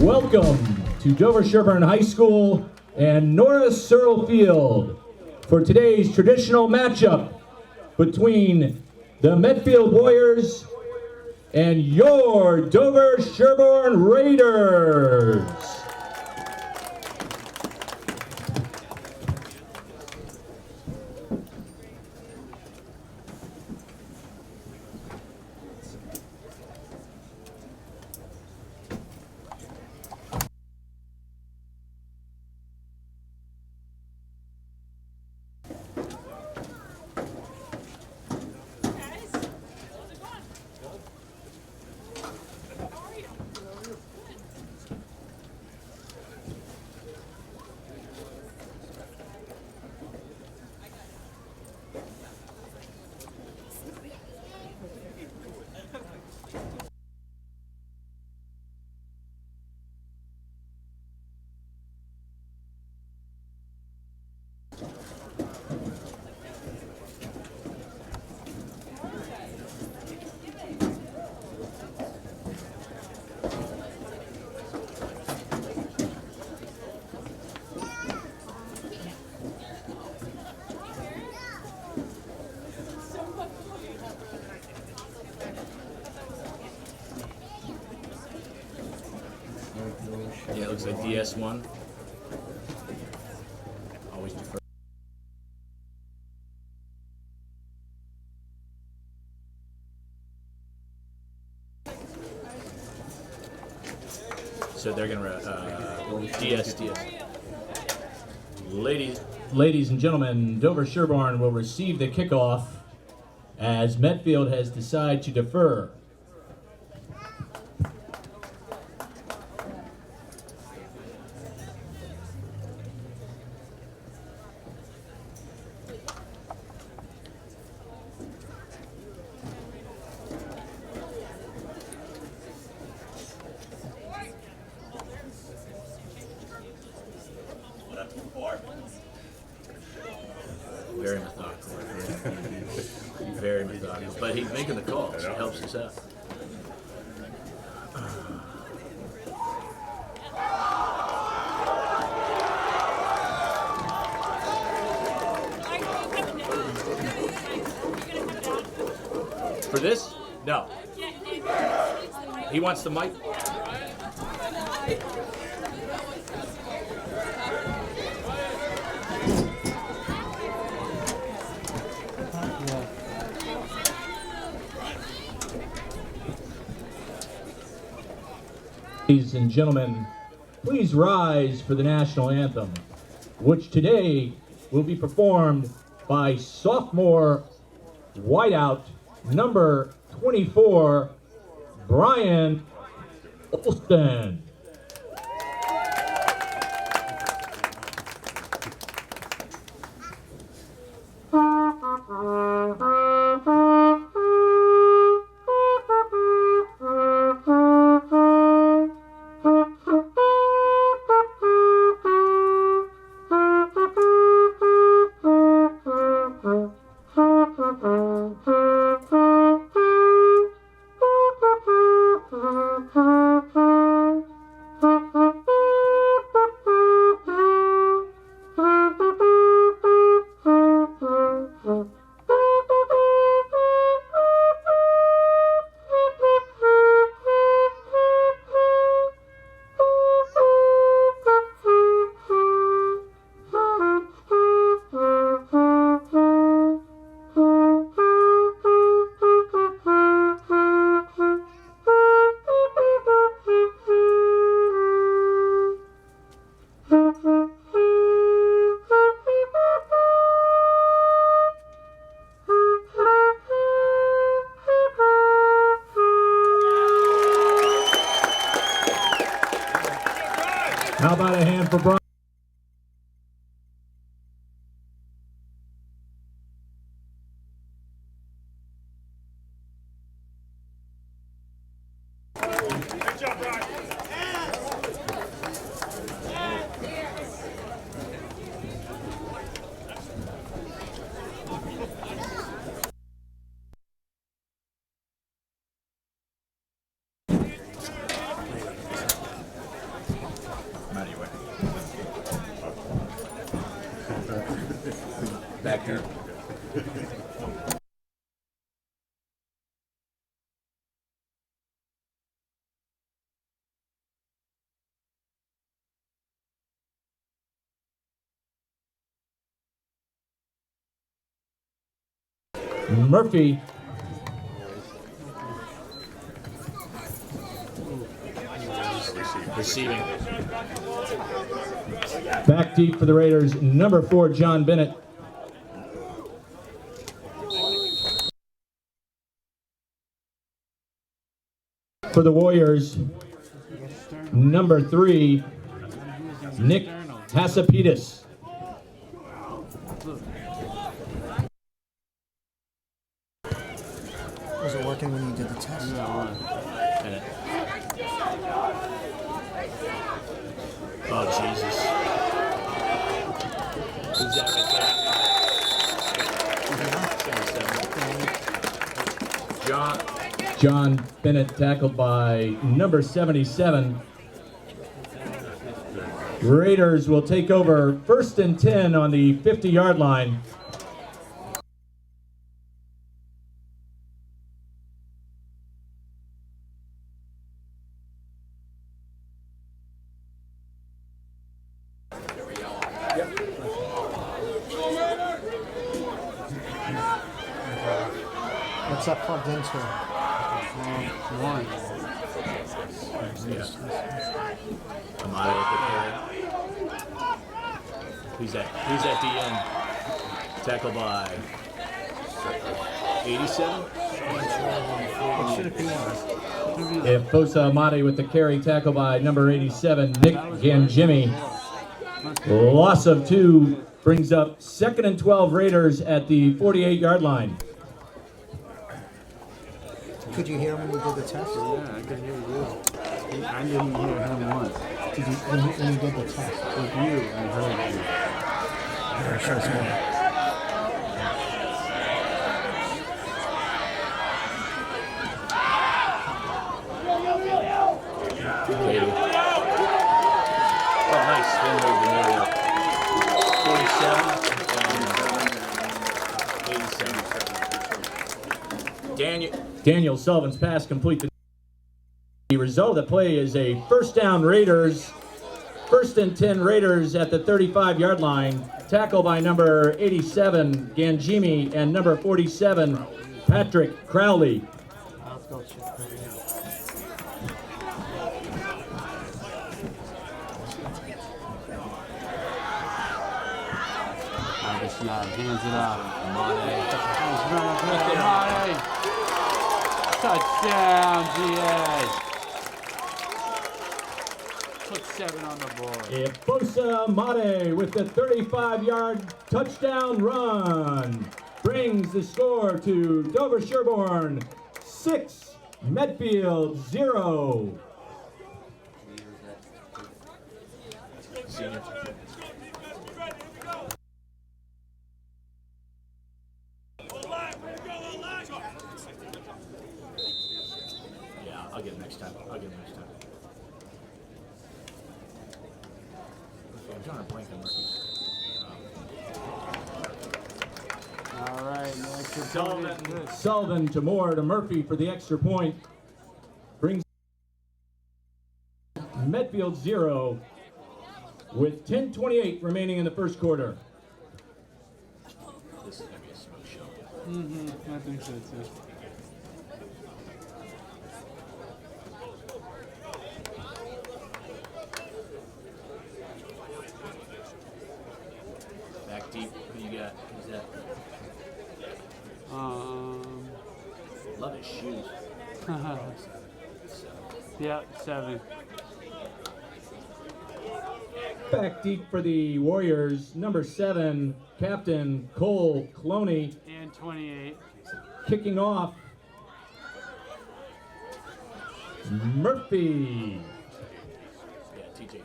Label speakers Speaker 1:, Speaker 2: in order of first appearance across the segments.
Speaker 1: Welcome to Dover-Sherborn High School and Norris Searle Field for today's traditional matchup between the Medfield Warriors and your Dover-Sherborn Raiders.
Speaker 2: Yeah, it looks like DS1. Always defer. So they're gonna DS.
Speaker 1: Ladies and gentlemen, Dover-Sherborn will receive the kickoff as Medfield has decided to defer.
Speaker 2: Very methodical. Very methodical. But he's making the calls. It helps us out. For this? No. He wants the mic.
Speaker 1: Ladies and gentlemen, please rise for the national anthem, which today will be performed by sophomore wideout number 24, Brian Olsten. How about a hand for Brian?
Speaker 3: Good job, Brian.
Speaker 1: Murphy.
Speaker 2: Receiving.
Speaker 1: Back deep for the Raiders, number 4, John Bennett. For the Warriors, number 3, Nick Hasapitas.
Speaker 4: Was it working when you did the test?
Speaker 2: Bennett. Oh, Jesus. Who's that right there?
Speaker 1: John Bennett tackled by number 77. Raiders will take over 1st and 10 on the 50-yard line.
Speaker 4: What's that plugged into?
Speaker 5: One.
Speaker 2: Amado with the carry. Who's at the end? Tackled by 87?
Speaker 4: What should it be on?
Speaker 1: Fosa Amadi with the carry, tackle by number 87, Nick Ganjimi. Loss of 2 brings up 2nd and 12 Raiders at the 48-yard line.
Speaker 4: Could you hear him when you did the test?
Speaker 5: Yeah, I could hear you. I didn't hear him once.
Speaker 4: Did you, when you did the test?
Speaker 5: With you, I heard you.
Speaker 4: I'm sure it's more.
Speaker 2: Katie. Oh, nice. Spin move in area. 47 and 87.
Speaker 1: Daniel Sullivan's pass complete. The result of the play is a first down Raiders. 1st and 10 Raiders at the 35-yard line. Tackle by number 87, Ganjimi, and number 47, Patrick Crowley.
Speaker 4: Let's go check that out.
Speaker 5: Snap, hands it out. Amade. Touchdown, GA. Put 7 on the board.
Speaker 1: Fosa Amade with the 35-yard touchdown run brings the score to Dover-Sherborn 6, Medfield 0.
Speaker 2: Senior. Yeah, I'll get it next time. I'm trying to blank on Murphy's.
Speaker 5: All right, next
Speaker 1: Sullivan to Moore to Murphy for the extra point. Brings Medfield 0 with 10:28 remaining in the first quarter.
Speaker 2: This is going to be a smoke show.
Speaker 5: I think so too.
Speaker 2: Back deep. Who you got? Who's that? Love his shoes.
Speaker 5: Yeah, 7.
Speaker 1: Back deep for the Warriors, number 7, Captain Cole Cloney.
Speaker 5: And 28.
Speaker 1: Kicking off, Murphy.
Speaker 2: Yeah, TJ Keys.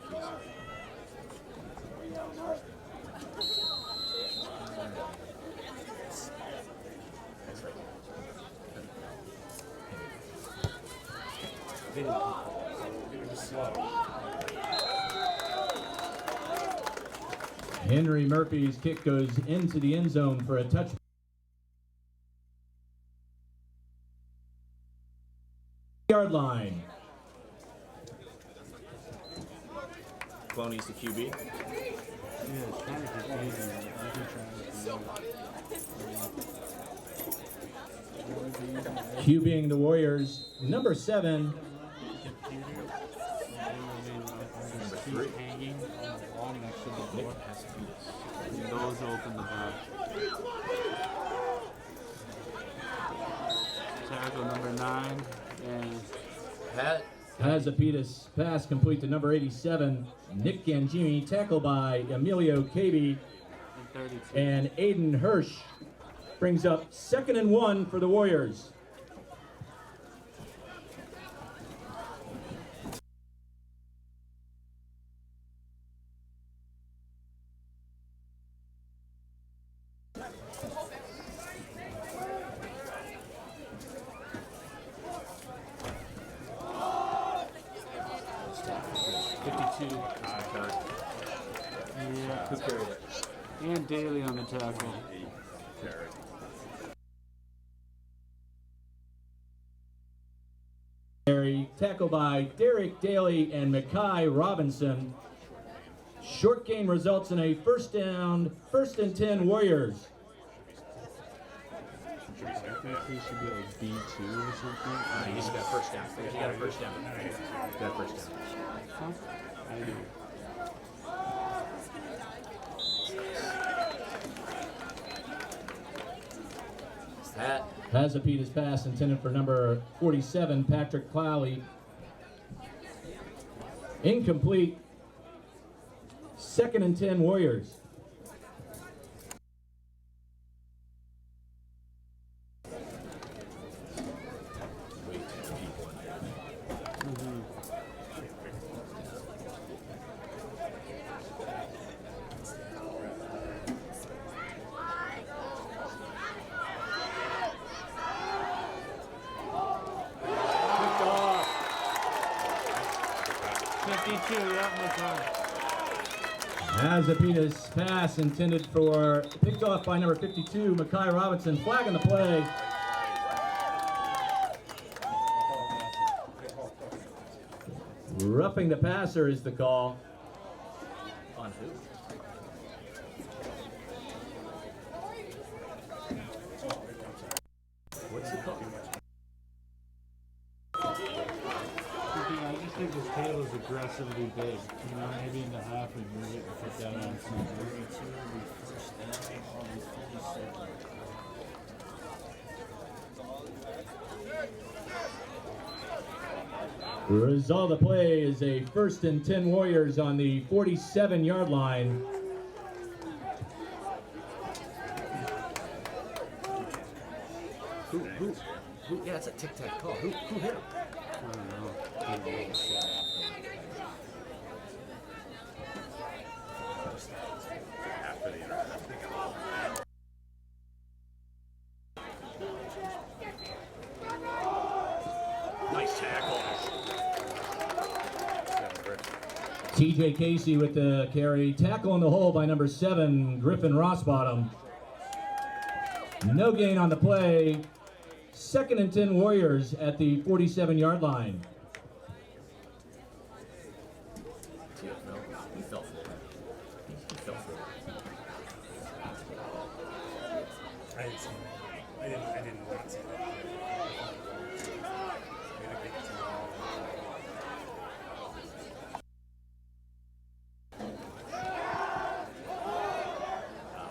Speaker 2: That's right.
Speaker 1: Henry Murphy's kick goes into the end zone for a touchdown. Yard line.
Speaker 2: Cloney's the QB.
Speaker 5: Yeah, it's kind of confusing. I can try it.
Speaker 1: QBing the Warriors, number 7,
Speaker 5: Hanging on the wall next to the door. And those open the back. Tackle number 9 and
Speaker 2: Pat,
Speaker 1: Pazapitis pass complete to number 87, Nick Gangimi, tackle by Emilio Cabe,
Speaker 5: 32.
Speaker 1: and Aiden Hirsch brings up 2nd and 1 for the Warriors.
Speaker 5: Yeah.
Speaker 2: who carried it?
Speaker 5: And Daly on the tackle.
Speaker 1: Tackle by Derek Daly and Mackay Robinson. Short gain results in a first down, 1st and 10 Warriors.
Speaker 5: I think he should be like B2 or something.
Speaker 2: He just got first down. He got a first down. Got a first down.
Speaker 5: Huh? I do.
Speaker 2: Pat,
Speaker 1: Pazapitis pass intended for number 47, Patrick Clowley. Incomplete. 2nd and 10 Warriors.
Speaker 5: Picked off. 52, yeah, that's right.
Speaker 1: Pazapitis pass intended for, picked off by number 52, Mackay Robinson. Flag on the play. Roughing the passer is the call.
Speaker 2: on who? What's the call?
Speaker 5: I just think this table's aggressively big. You know, maybe in the half we move it and put that on
Speaker 1: The result of the play is a 1st and 10 Warriors on the 47-yard line.
Speaker 2: Who? Yeah, it's a tic-tac-toe. Who hit him?
Speaker 5: I don't know.
Speaker 2: Nice tackle.
Speaker 1: TJ Casey with the carry. Tackle in the hole by number 7, Griffin Rossbottom. No gain on the play. 2nd and 10 Warriors at the 47-yard line.
Speaker 2: No, he fell for it. He fell for it.
Speaker 3: I didn't see that. I didn't want to see that.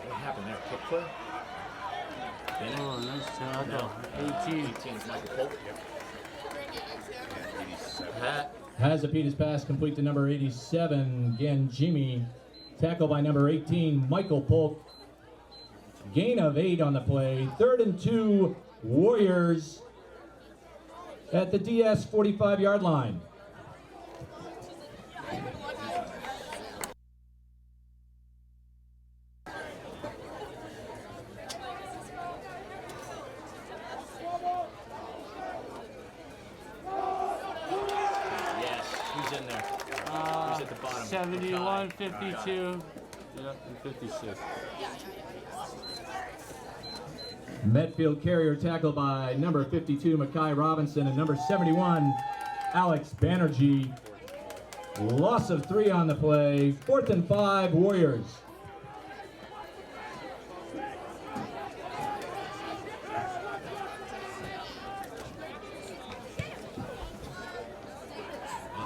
Speaker 2: What happened there? Kick play?
Speaker 5: Oh, nice tackle. 18.
Speaker 2: 18 is Michael Polk. Pat,
Speaker 1: Pazapitis pass complete to number 87, Gangimi. Tackle by number 18, Michael Polk. Gain of 8 on the play. 3rd and 2 Warriors at the DS 45-yard line.
Speaker 2: yes, who's in there? Who's at the bottom?
Speaker 5: 71,
Speaker 2: Mackay.
Speaker 5: 52. Yep, and 56.
Speaker 1: Medfield carrier tackle by number 52, Mackay Robinson, and number 71, Alex Banerjee. Loss of 3 on the play. 4th and 5 Warriors.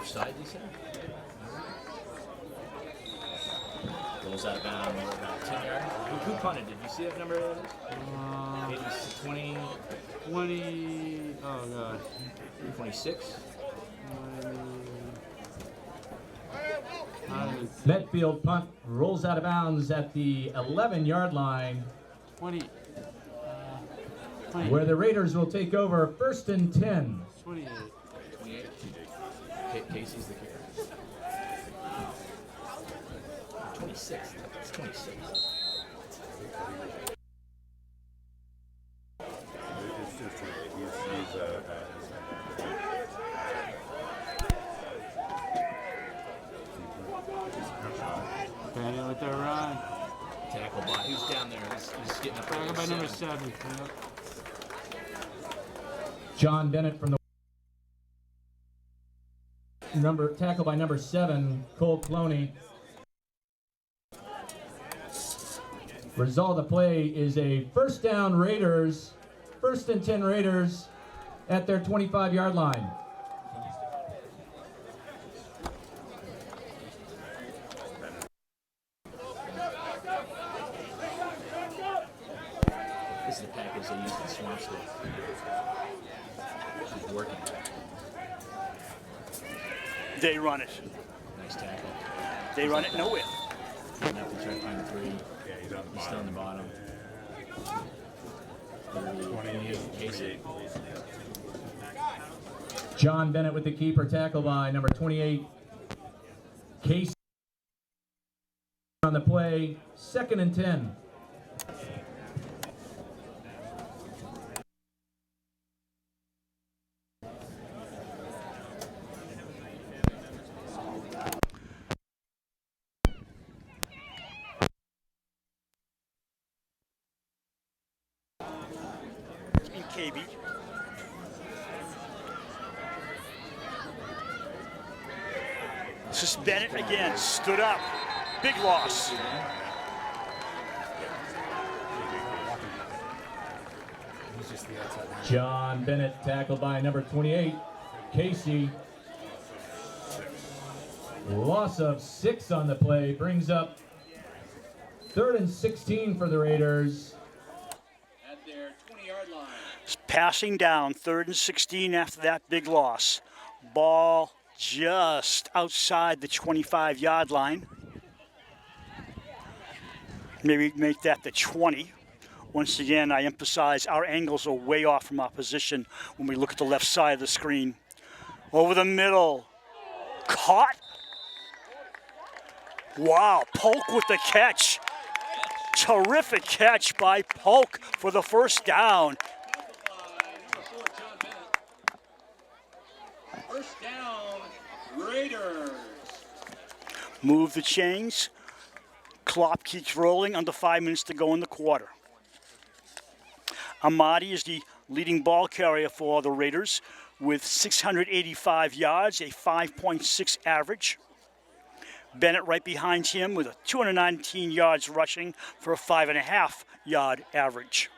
Speaker 2: offside, you said? Rolls out of bounds, about 10 yards. Who punted? Did you see that number? 20,
Speaker 5: 20. Oh gosh.
Speaker 2: 26?
Speaker 1: Medfield punt rolls out of bounds at the 11-yard line,
Speaker 5: 20.
Speaker 1: where the Raiders will take over 1st and 10.
Speaker 5: 28.
Speaker 2: 28. Casey's the kicker. 26. That's 26.
Speaker 5: Bennett with the run.
Speaker 2: Tackle by. Who's down there? He's getting up
Speaker 5: Tackle by number 7. Yep.
Speaker 1: John Bennett from the tackle by number 7, Cole Cloney. Result of the play is a first down Raiders, 1st and 10 Raiders at their 25-yard line.
Speaker 2: This is the package they use in Swamp State. She's working.
Speaker 6: They run it.
Speaker 2: Nice tackle.
Speaker 6: They run it nowhere.
Speaker 2: Now to try to find the 3. He's still in the bottom. 28. Casey.
Speaker 1: John Bennett with the keeper, tackle by number 28, Casey. On the play, 2nd and 10.
Speaker 6: KB. This is Bennett again, stood up. Big loss.
Speaker 1: John Bennett tackled by number 28, Casey. Loss of 6 on the play brings up 3rd and 16 for the Raiders.
Speaker 2: At their 20-yard line.
Speaker 6: Passing down, 3rd and 16 after that big loss. Ball just outside the 25-yard line. Maybe make that the 20. Once again, I emphasize our angles are way off from our position when we look at the left side of the screen. Over the middle. Caught. Wow, Polk with the catch. Terrific catch by Polk for the first down.
Speaker 2: First down, Raiders.
Speaker 6: Move the chains. Clock keeps rolling, under 5 minutes to go in the quarter. Amadi is the leading ball carrier for the Raiders with 685 yards, a 5.6 average. Bennett right behind him with 219 yards rushing for a 5.5 yard average.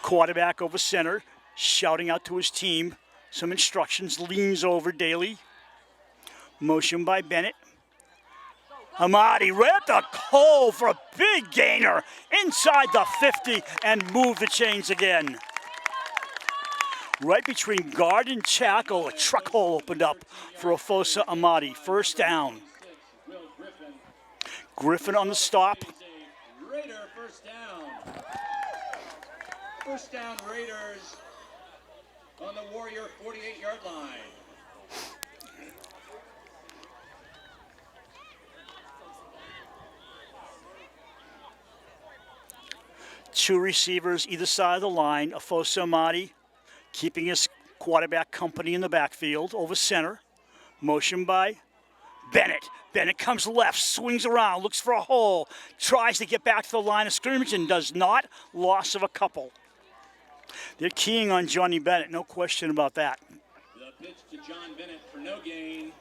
Speaker 6: Quarterback over center, shouting out to his team some instructions, leans over Daly. Motion by Bennett. Amadi right at the hole for a big gainer inside the 50 and move the chains again. Right between guard and tackle, a truck hole opened up for Ofosa Amadi. First down. Griffin on the stop.
Speaker 2: Raider first down. First down Raiders on the Warrior 48-yard line.
Speaker 6: Two receivers either side of the line. Ofosa Amadi keeping his quarterback company in the backfield over center. Motion by Bennett. Bennett comes left, swings around, looks for a hole, tries to get back to the line of scrimmage and does not. Loss of a couple. They're keying on Johnny Bennett, no question about that.
Speaker 2: The pitch to John Bennett for no gain.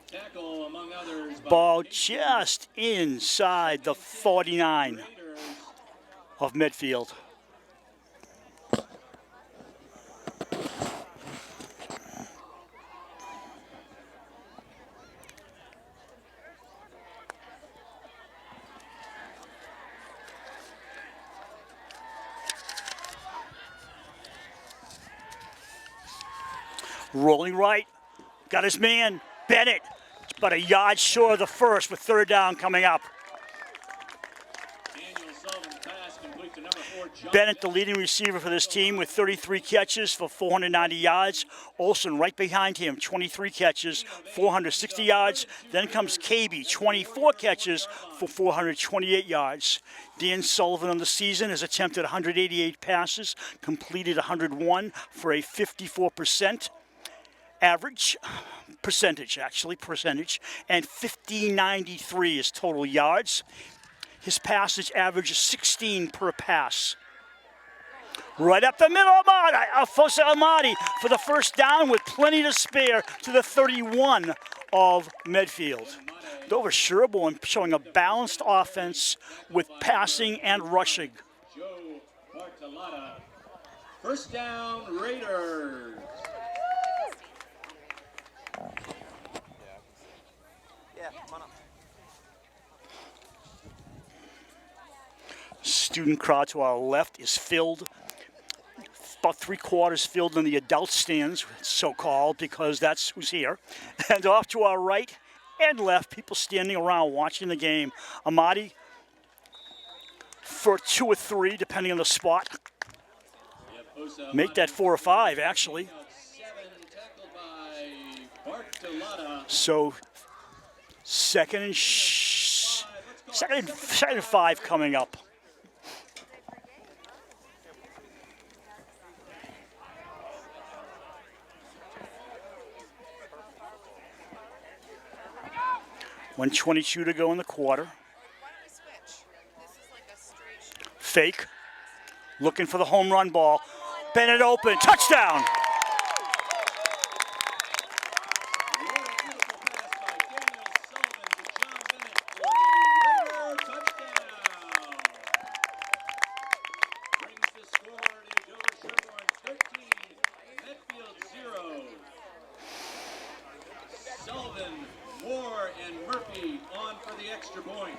Speaker 2: Tackle among others.
Speaker 6: Ball just inside the 49 of Medfield. Rolling right. Got his man, Bennett. About a yard short of the first with third down coming up. Bennett, the leading receiver for this team with 33 catches for 490 yards. Olsen right behind him, 23 catches, 460 yards. Then comes KB, 24 catches for 428 yards. Dan Sullivan on the season has attempted 188 passes, completed 101 for a 54% average, percentage, and 1593 is total yards. His passage average is 16 per pass. Right up the middle, Alfonso Amadi for the first down with plenty to spare to the 31 of Medfield. Dover-Sherborn showing a balanced offense with passing and rushing.
Speaker 1: First down, Raiders.
Speaker 6: Student crowd to our left is filled. About 3/4 filled in the adult stands, so-called, because that's who's here. And off to our right and left, people standing around watching the game. Amadi for 2 or 3, depending on the spot. Make that 4 or 5, actually. So, second and 5 coming up. .122 to go in the quarter. Fake. Looking for the home run ball. Bennett open. Touchdown.
Speaker 1: Moore and Murphy on for the extra point.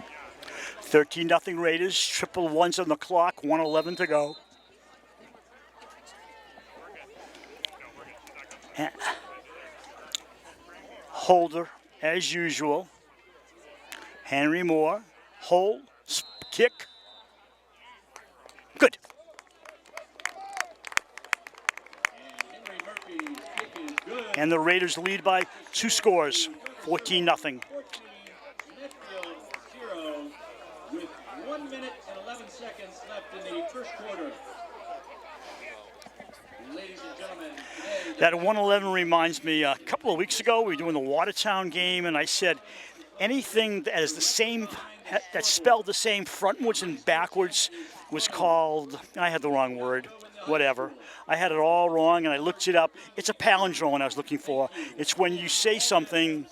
Speaker 6: 13-0 Raiders, triple ones on the clock, 1:11 to go. And Holder, as usual. Henry Moore, hold, kick. Good.
Speaker 1: And Henry Murphy's kick is good.
Speaker 6: And the Raiders lead by 2 scores, 14-0.
Speaker 1: Medfield 0 with 1 minute and 11 seconds left in the first quarter. Ladies and gentlemen, today
Speaker 6: That 1:11 reminds me, a couple of weeks ago, we were doing the Watertown game, and I said, anything that is the same, that spelled the same frontwards and backwards was called, I had the wrong word, whatever. I had it all wrong, and I looked it up. It's a palindrome I was looking for. It's when you say something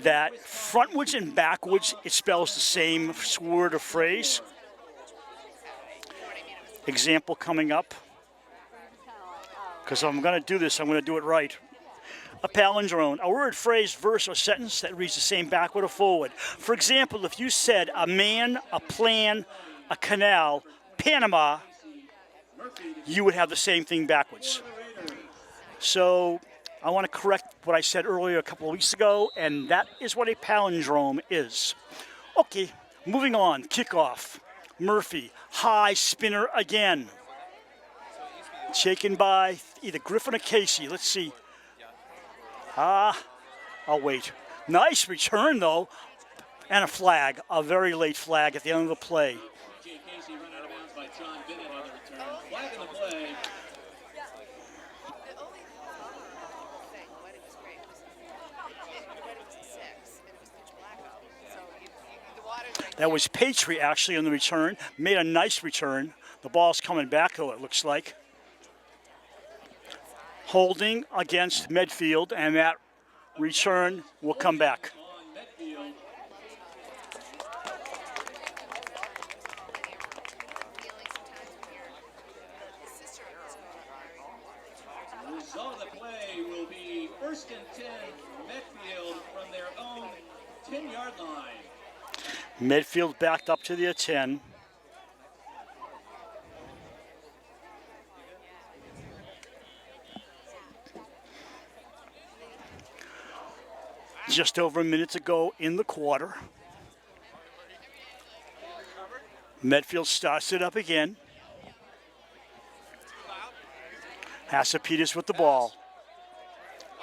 Speaker 6: that frontwards and backwards, it spells the same word or phrase. Example coming up. Because I'm going to do this, I'm going to do it right. A palindrome, a word, phrase, verse, or sentence that reads the same backward or forward. For example, if you said a man, a plan, a canal, Panama, you would have the same thing backwards. So I want to correct what I said earlier a couple of weeks ago, and that is what a palindrome is. Okay, moving on, kickoff. Murphy, high spinner again. Taken by either Griffin or Casey. Let's see. I'll wait. Nice return, though. And a flag, a very late flag at the end of the play.
Speaker 1: Casey run out of bounds by John Bennett on the return. Flag in the play.
Speaker 6: That was Patry actually on the return. Made a nice return. The ball's coming back, though, it looks like. Holding against Medfield, and that return will come back.
Speaker 1: The result of the play will be 1st and 10, Medfield from their own 10-yard line.
Speaker 6: Medfield backed up to their 10. Just over a minute to go in the quarter. Medfield starts it up again. Hassa Peters with the ball.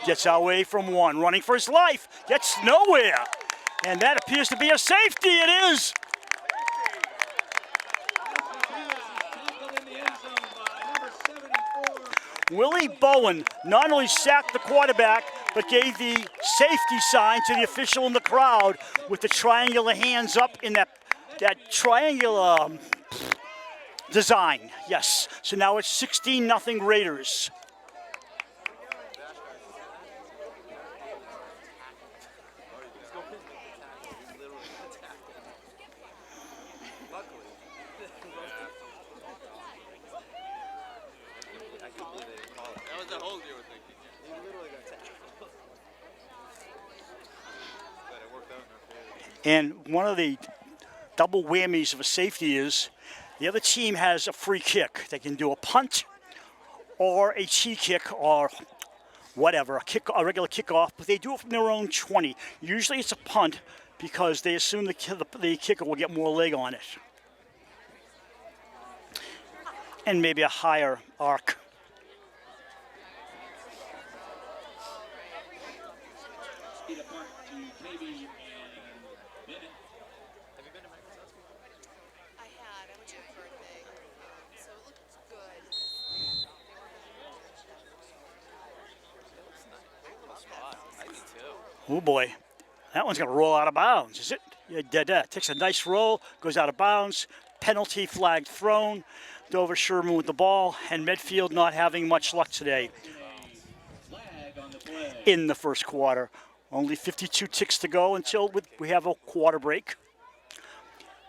Speaker 6: Gets away from one, running for his life. Gets nowhere. And that appears to be a safety. It is. Willie Bowen not only sacked the quarterback, but gave the safety sign to the official in the crowd with the triangular hands up in that triangular design. Yes. So now it's 16-0 Raiders. And one of the double whammies of a safety is the other team has a free kick. They can do a punt or a cheat kick or whatever, a regular kickoff, but they do it from their own 20. Usually it's a punt because they assume the kicker will get more leg on it. And maybe a higher arc. Oh boy, that one's going to roll out of bounds, is it? Yeah, takes a nice roll, goes out of bounds, penalty flag thrown. Dover-Sherborn with the ball, and Medfield not having much luck today in the first quarter. Only 52 ticks to go until we have a quarter break.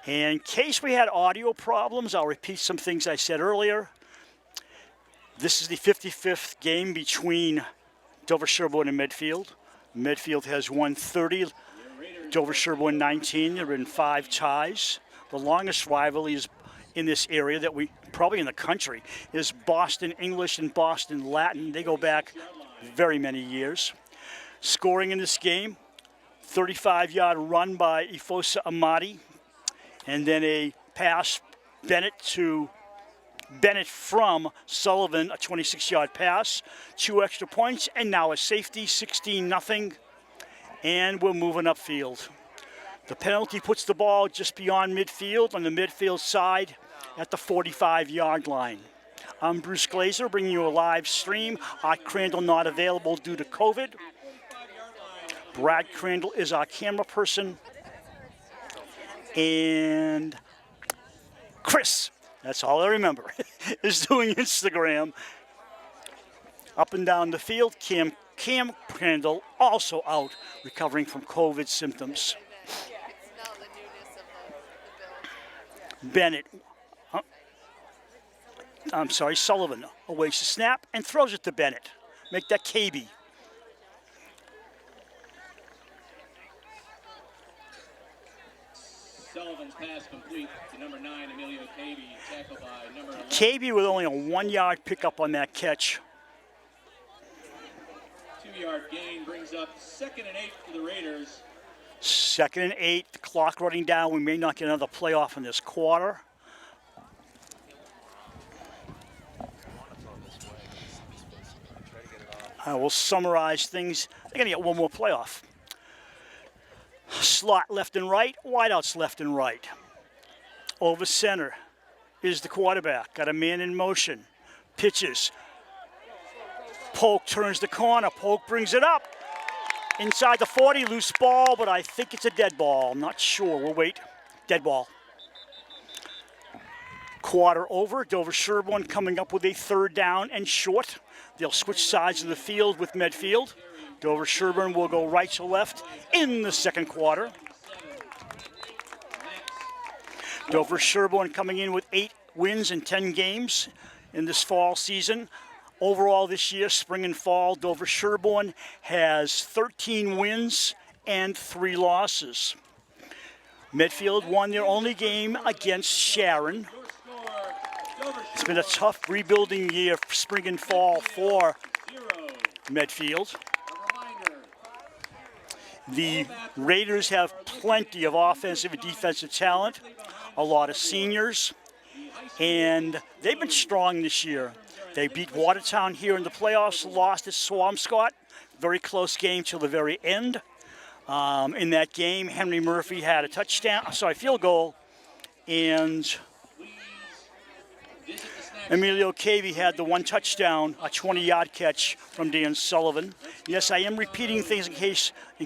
Speaker 6: And in case we had audio problems, I'll repeat some things I said earlier. This is the 55th game between Dover-Sherborn and Medfield. Medfield has won 30, Dover-Sherborn 19. There have been 5 ties. The longest rivalry is in this area that probably in the country, is Boston English and Boston Latin. They go back very many years. Scoring in this game, 35-yard run by Ifosa Amadi, and then a pass Bennett from Sullivan, a 26-yard pass, 2 extra points, and now a safety, 16-0, and we're moving upfield. The penalty puts the ball just beyond midfield, on the midfield side at the 45-yard line. I'm Bruce Glazer, bringing you a live stream. Art Crandall not available due to COVID. Brad Crandall is our camera person. And Chris, that's all I remember, is doing Instagram. Up and down the field, Cam Crandall also out, recovering from COVID symptoms. Bennett, Sullivan awaits the snap and throws it to Bennett. Make that KB.
Speaker 1: Sullivan's pass complete to number 9, Emilio KB, tackled by number 11.
Speaker 6: KB with only a 1-yard pickup on that catch.
Speaker 1: 2-yard gain brings up 2nd and 8 for the Raiders.
Speaker 6: 2nd and 8, the clock running down. We may not get another playoff in this quarter. I will summarize things. They're going to get one more playoff. Slot left and right, wideouts left and right. Over center is the quarterback. Got a man in motion. Pitches. Polk turns the corner. Polk brings it up. Inside the 40, loose ball, but I think it's a dead ball. I'm not sure. We'll wait. Dead ball. Quarter over. Dover-Sherborn coming up with a 3rd down and short. They'll switch sides of the field with Medfield. Dover-Sherborn will go right to left in the second quarter. Dover-Sherborn coming in with 8 wins in 10 games in this fall season. Overall this year, spring and fall, Dover-Sherborn has 13 wins and 3 losses. Medfield won their only game against Sharon. It's been a tough rebuilding year, spring and fall, for Medfield. The Raiders have plenty of offensive and defensive talent, a lot of seniors, and they've been strong this year. They beat Watertown here in the playoffs, lost at Swampscott. Very close game till the very end. In that game, Henry Murphy had a field goal, and Emilio Cavey had the one touchdown, a 20-yard catch from Dan Sullivan. Yes, I am repeating things in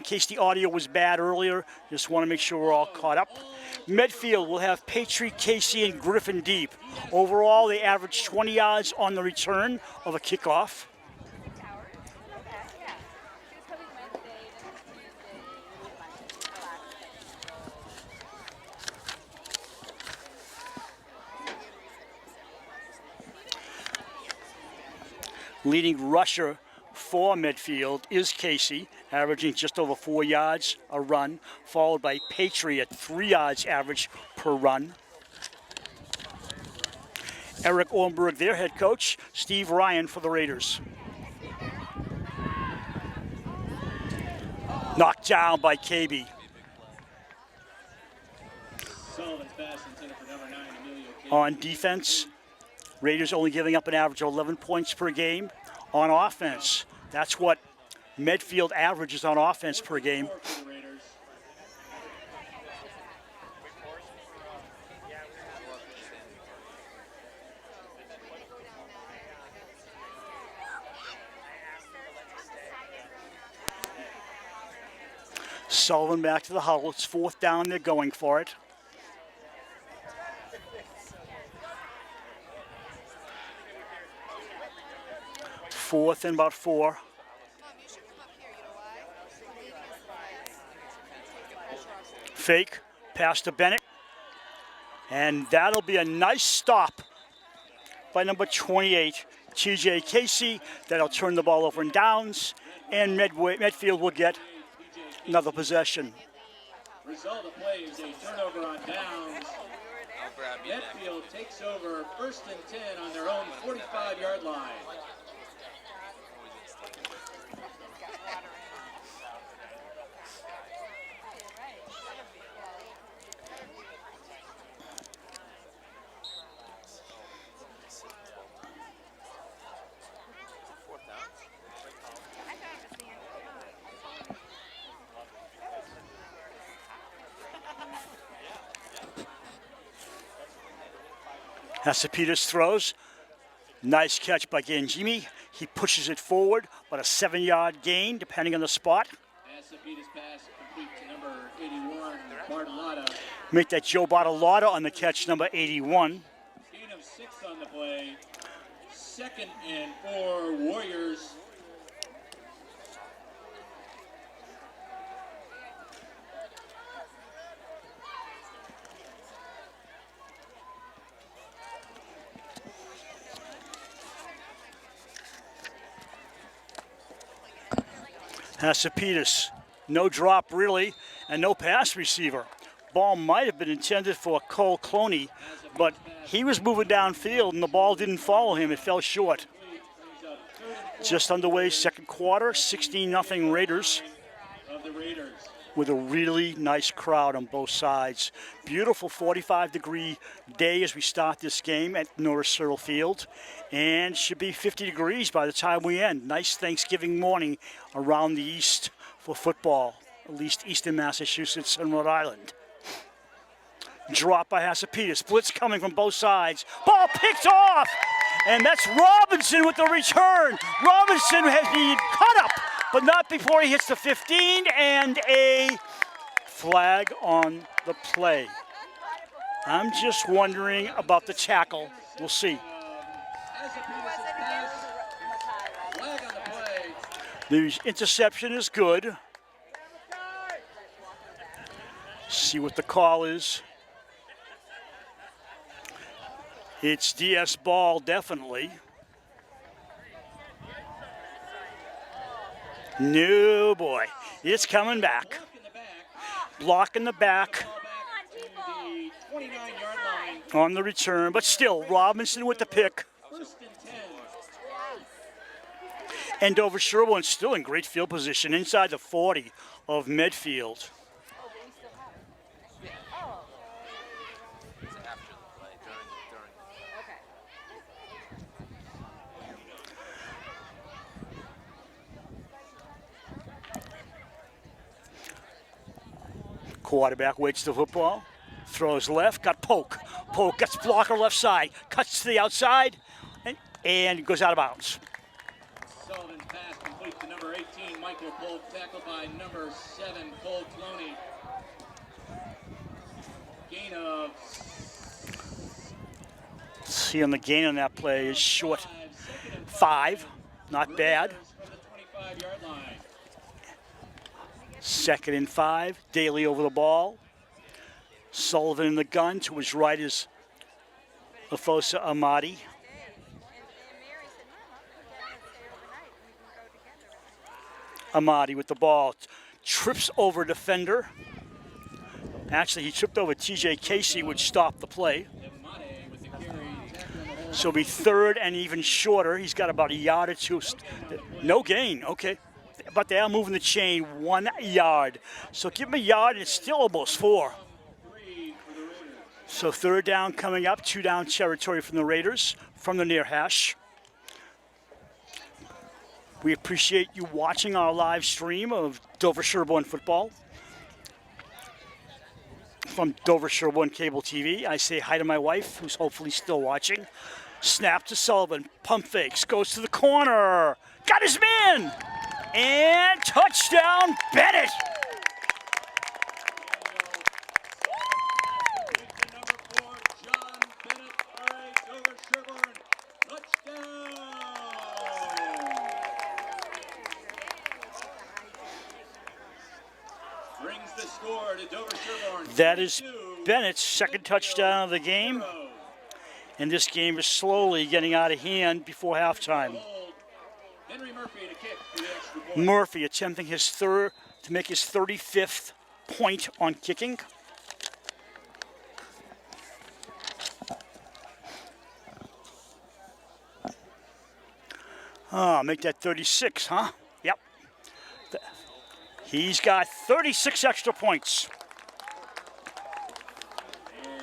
Speaker 6: case the audio was bad earlier. Just want to make sure we're all caught up. Medfield will have Patriot, Casey, and Griffin deep. Overall, they average 20 yards on the return of a kickoff. Leading rusher for Medfield is Casey, averaging just over 4 yards a run, followed by Patriot, 3 yards average per run. Eric Ornberg, their head coach, Steve Ryan for the Raiders. Knocked down by KB. On defense, Raiders only giving up an average of 11 points per game. On offense, that's what Medfield averages on offense per game. Sullivan back to the huddle. It's 4th down. They're going for it. Fourth and about 4. Fake, pass to Bennett. And that'll be a nice stop by number 28, TJ Casey. That'll turn the ball over in downs, and Medfield will get another possession.
Speaker 1: Result of play is a turnover on downs. Medfield takes over 1st and 10 on their own 45-yard line.
Speaker 6: Hasapitas throws. Nice catch by Ganjimi. He pushes it forward, but a 7-yard gain, depending on the spot.
Speaker 1: Hasapitas pass complete to number 81, Bartolotta.
Speaker 6: Make that Joe Bartolotta on the catch, number 81.
Speaker 1: Gain of 6 on the play. 2nd and 4, Warriors.
Speaker 6: Hasapitas, no drop really, and no pass receiver. Ball might have been intended for Cole Cloney, but he was moving downfield and the ball didn't follow him. It fell short. Just underway, second quarter, 16-0 Raiders. With a really nice crowd on both sides. Beautiful 45-degree day as we start this game at Dover-Sherborn Field, and should be 50 degrees by the time we end. Nice Thanksgiving morning around the east for football, at least eastern Massachusetts and Rhode Island. Drop by Hasapitas, blitz coming from both sides. Ball picked off, and that's Robinson with the return. Robinson has been cut up, but not before he hits the 15, and a flag on the play. I'm just wondering about the tackle. We'll see. The interception is good. See what the call is. It's DS ball, definitely. No, boy. It's coming back. Block in the back. On the return, but still, Robinson with the pick. And Dover-Sherborn still in great field position inside the 40 of Medfield. Quarterback waits the football, throws left, got poke. Poke gets blocker left side, cuts to the outside, and goes out of bounds.
Speaker 1: Sullivan pass complete to number 18, Michael Polk, tackled by number 7, Cole Cloney. Gain of...
Speaker 6: See on the gain on that play is short 5, not bad.
Speaker 1: From the 25-yard line.
Speaker 6: 2nd and 5, Daly over the ball. Sullivan in the gun, to his right is Lafosa Amati. Amati with the ball, trips over defender. Actually, he tripped over TJ Casey, which stopped the play. So it'll be 3rd and even shorter. He's got about a yard or two. No gain, okay. But they are moving the chain 1 yard. So give him a yard, and it's still almost 4. So 3rd down coming up, 2 down territory from the Raiders from the near hash. We appreciate you watching our live stream of Dover-Sherborn football from Dover-Sherborn Cable TV. I say hi to my wife, who's hopefully still watching. Snap to Sullivan, pump fakes, goes to the corner, got his man, and touchdown, Bennett.
Speaker 1: Number 4, John Bennett. All right, Dover-Sherborn, touchdown. Brings the score to Dover-Sherborn.
Speaker 6: That is Bennett's 2nd touchdown of the game. And this game is slowly getting out of hand before halftime.
Speaker 1: Henry Murphy to kick for the extra point.
Speaker 6: Murphy attempting his third to make his 35th point on kicking. Make that 36, huh? Yep. He's got 36 extra points.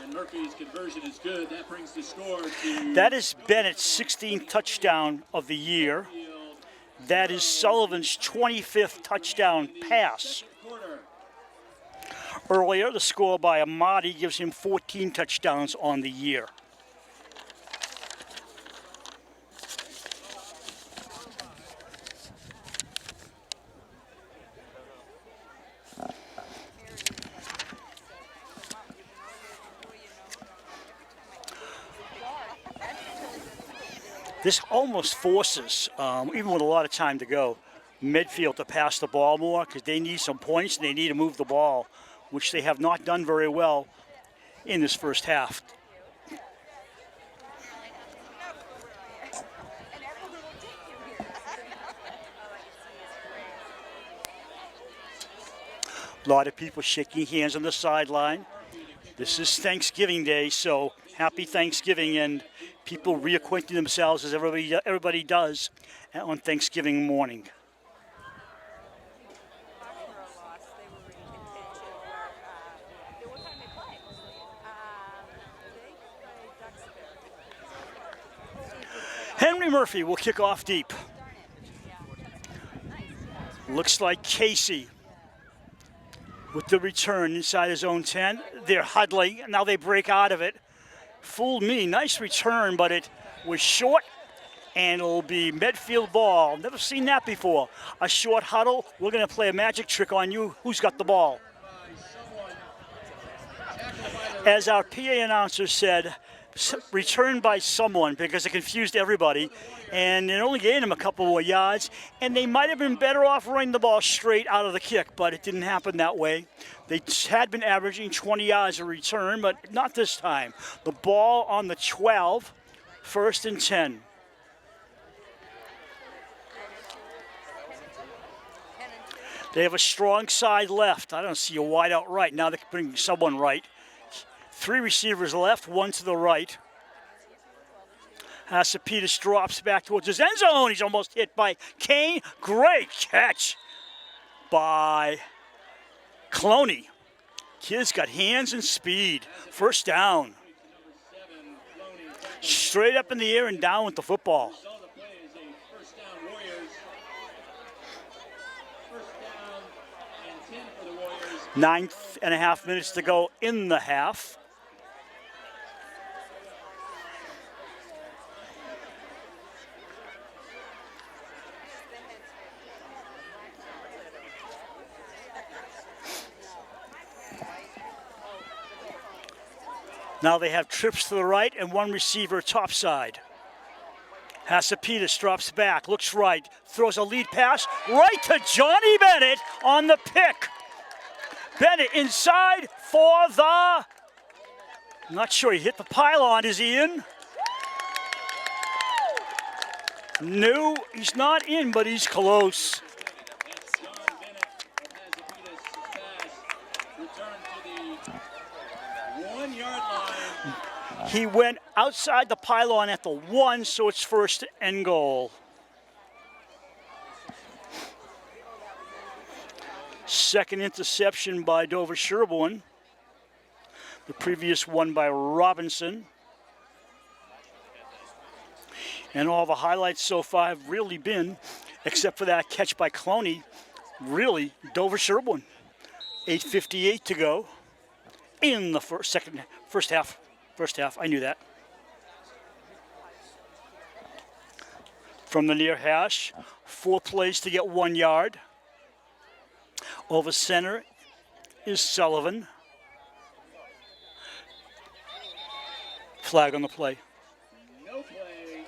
Speaker 1: And Murphy's conversion is good. That brings the score to...
Speaker 6: That is Bennett's 16th touchdown of the year. That is Sullivan's 25th touchdown pass. Earlier, the score by Amati gives him 14 touchdowns on the year. This almost forces, even with a lot of time to go, Medfield to pass the ball more because they need some points and they need to move the ball, which they have not done very well in this first half. A lot of people shaking hands on the sideline. This is Thanksgiving Day, so happy Thanksgiving, and people reacquainting themselves as everybody does on Thanksgiving morning. Henry Murphy will kick off deep. Looks like Casey with the return inside his own 10. They're huddling. Now they break out of it. Fooled me. Nice return, but it was short, and it'll be Medfield ball. Never seen that before. A short huddle. We're going to play a magic trick on you. Who's got the ball? As our PA announcer said, returned by someone because it confused everybody, and it only gained them a couple more yards, and they might have been better off running the ball straight out of the kick, but it didn't happen that way. They had been averaging 20 yards a return, but not this time. The ball on the 12, 1st and 10. They have a strong side left. I don't see a wide out right. Now they can bring someone right. 3 receivers left, 1 to the right. Hasapitas drops back towards his end zone. He's almost hit by Kane. Great catch by Cloney. Kid's got hands and speed. First down. Straight up in the air and down with the football.
Speaker 1: First down, Warriors. First down and 10 for the Warriors.
Speaker 6: 9.5 minutes to go in the half. Now they have trips to the right and one receiver topside. Hasapitas drops back, looks right, throws a lead pass right to Johnny Bennett on the pick. Bennett inside for the, not sure, he hit the pylon. Is he in? No, he's not in, but he's close. He went outside the pylon at the 1, so it's first and goal. Second interception by Dover-Sherborn. The previous one by Robinson. And all the highlights so far have really been, except for that catch by Cloney, really Dover-Sherborn. 8:58 to go in the first half. First half, I knew that. From the near hash, 4 plays to get 1 yard. Over center is Sullivan. Flag on the play.
Speaker 1: No play.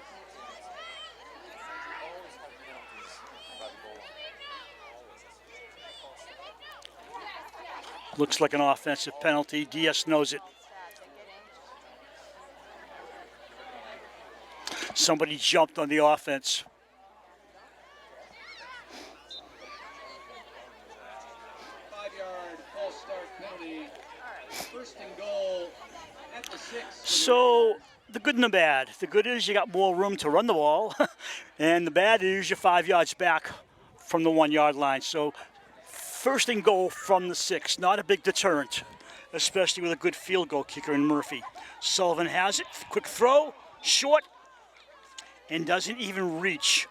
Speaker 6: Looks like an offensive penalty. DS knows it. Somebody jumped on the offense.
Speaker 1: False start penalty. First and goal at the 6.
Speaker 6: So the good and the bad. The good is you got more room to run the ball, and the bad is you're 5 yards back from the 1 yard line. So first and goal from the 6, not a big deterrent, especially with a good field goal kicker in Murphy. Sullivan has it. Quick throw, short, and doesn't even reach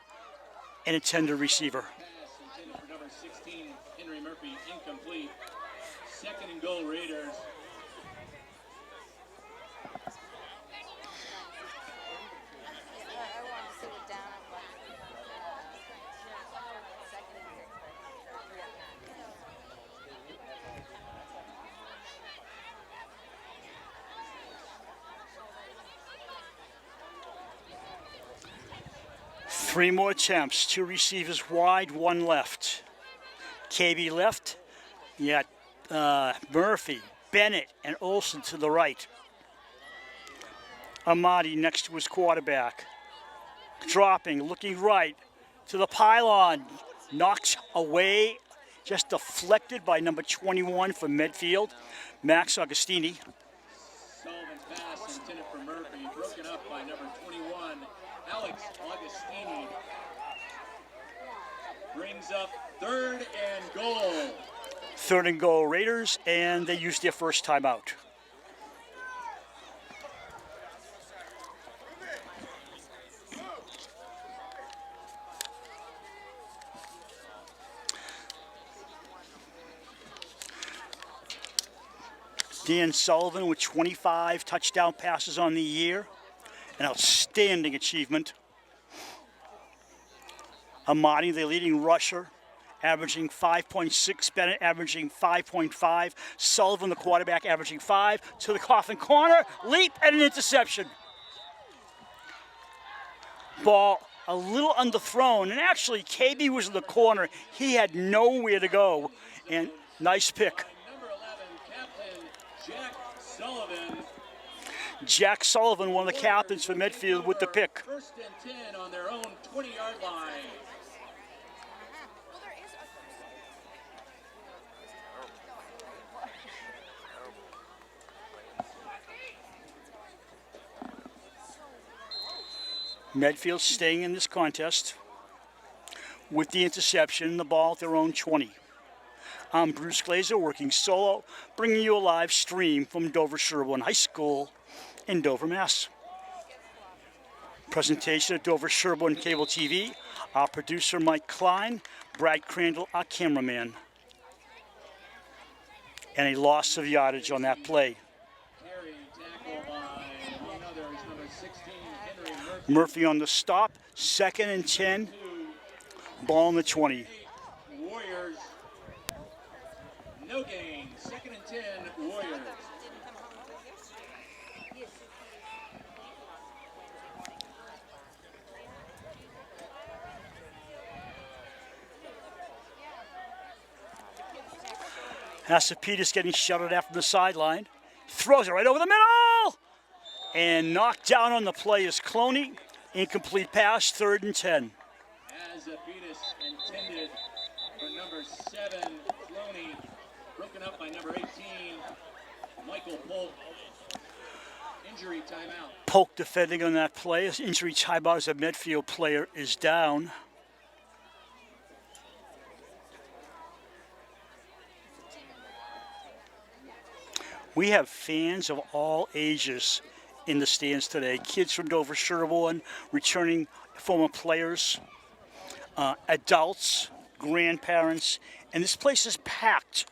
Speaker 6: an intended receiver.
Speaker 1: Pass intended for number 16, Henry Murphy, incomplete. Second and goal, Raiders.
Speaker 6: Three more attempts, 2 receivers wide, 1 left. KB left, you got Murphy, Bennett, and Olsen to the right. Amadi next to his quarterback. Dropping, looking right to the pylon. Knocks away, just deflected by number 21 for Medfield, Max Augustini.
Speaker 1: Sullivan's pass intended for Murphy, broken up by number 21, Alex Augustini. Brings up third and goal.
Speaker 6: Third and goal Raiders, and they used their first timeout. Dan Sullivan with 25 touchdown passes on the year. An outstanding achievement. Amadi, the leading rusher, averaging 5.6. Bennett averaging 5.5. Sullivan, the quarterback, averaging 5. To the coffin corner, leap, and an interception. Ball a little underthrown, and actually KB was in the corner. He had nowhere to go, and nice pick.
Speaker 1: Number 11, Captain Jack Sullivan.
Speaker 6: Jack Sullivan, one of the captains for Medfield, with the pick.
Speaker 1: First and 10 on their own 20-yard line.
Speaker 6: Medfield staying in this contest with the interception, the ball at their own 20. I'm Bruce Glazer, working solo, bringing you a live stream from Dover-Sherborn High School in Dover, Mass. Presentation of Dover-Sherborn Cable TV. Our producer, Mike Klein. Brad Crandall, our cameraman. And a loss of yardage on that play. Murphy on the stop, 2nd and 10, ball on the 20.
Speaker 1: Warriors, no gain, 2nd and 10, Warriors.
Speaker 6: Hasapetus getting shuttled after the sideline. Throws it right over the middle! And knocked down on the play is Cloney. Incomplete pass, 3rd and 10.
Speaker 1: Hasapetus intended for number 7, Cloney, broken up by number 18, Michael Polk. Injury timeout.
Speaker 6: Polk defending on that play. His injury timeout as a Medfield player is down. We have fans of all ages in the stands today. Kids from Dover-Sherborn, returning former players, adults, grandparents, and this place is packed.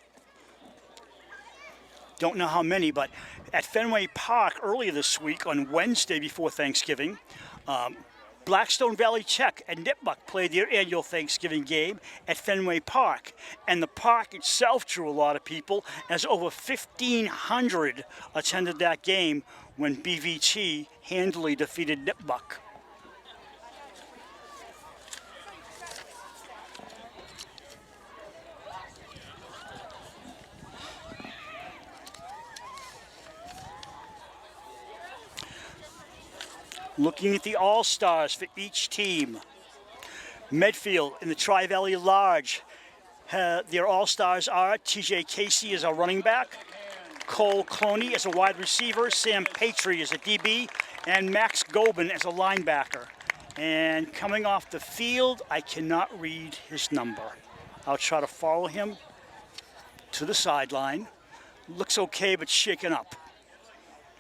Speaker 6: Don't know how many, but at Fenway Park earlier this week on Wednesday before Thanksgiving, Blackstone Valley Tech and Nipmuc played their annual Thanksgiving game at Fenway Park. And the park itself drew a lot of people, as over 1,500 attended that game when BVT handily defeated Nipmuc. Looking at the All-Stars for each team. Medfield in the Tri-Valley Large. Their All-Stars are TJ Casey as a running back, Cole Cloney as a wide receiver, Sam Patry as a DB, and Max Gobin as a linebacker. And coming off the field, I cannot read his number. I'll try to follow him to the sideline. Looks okay, but shaken up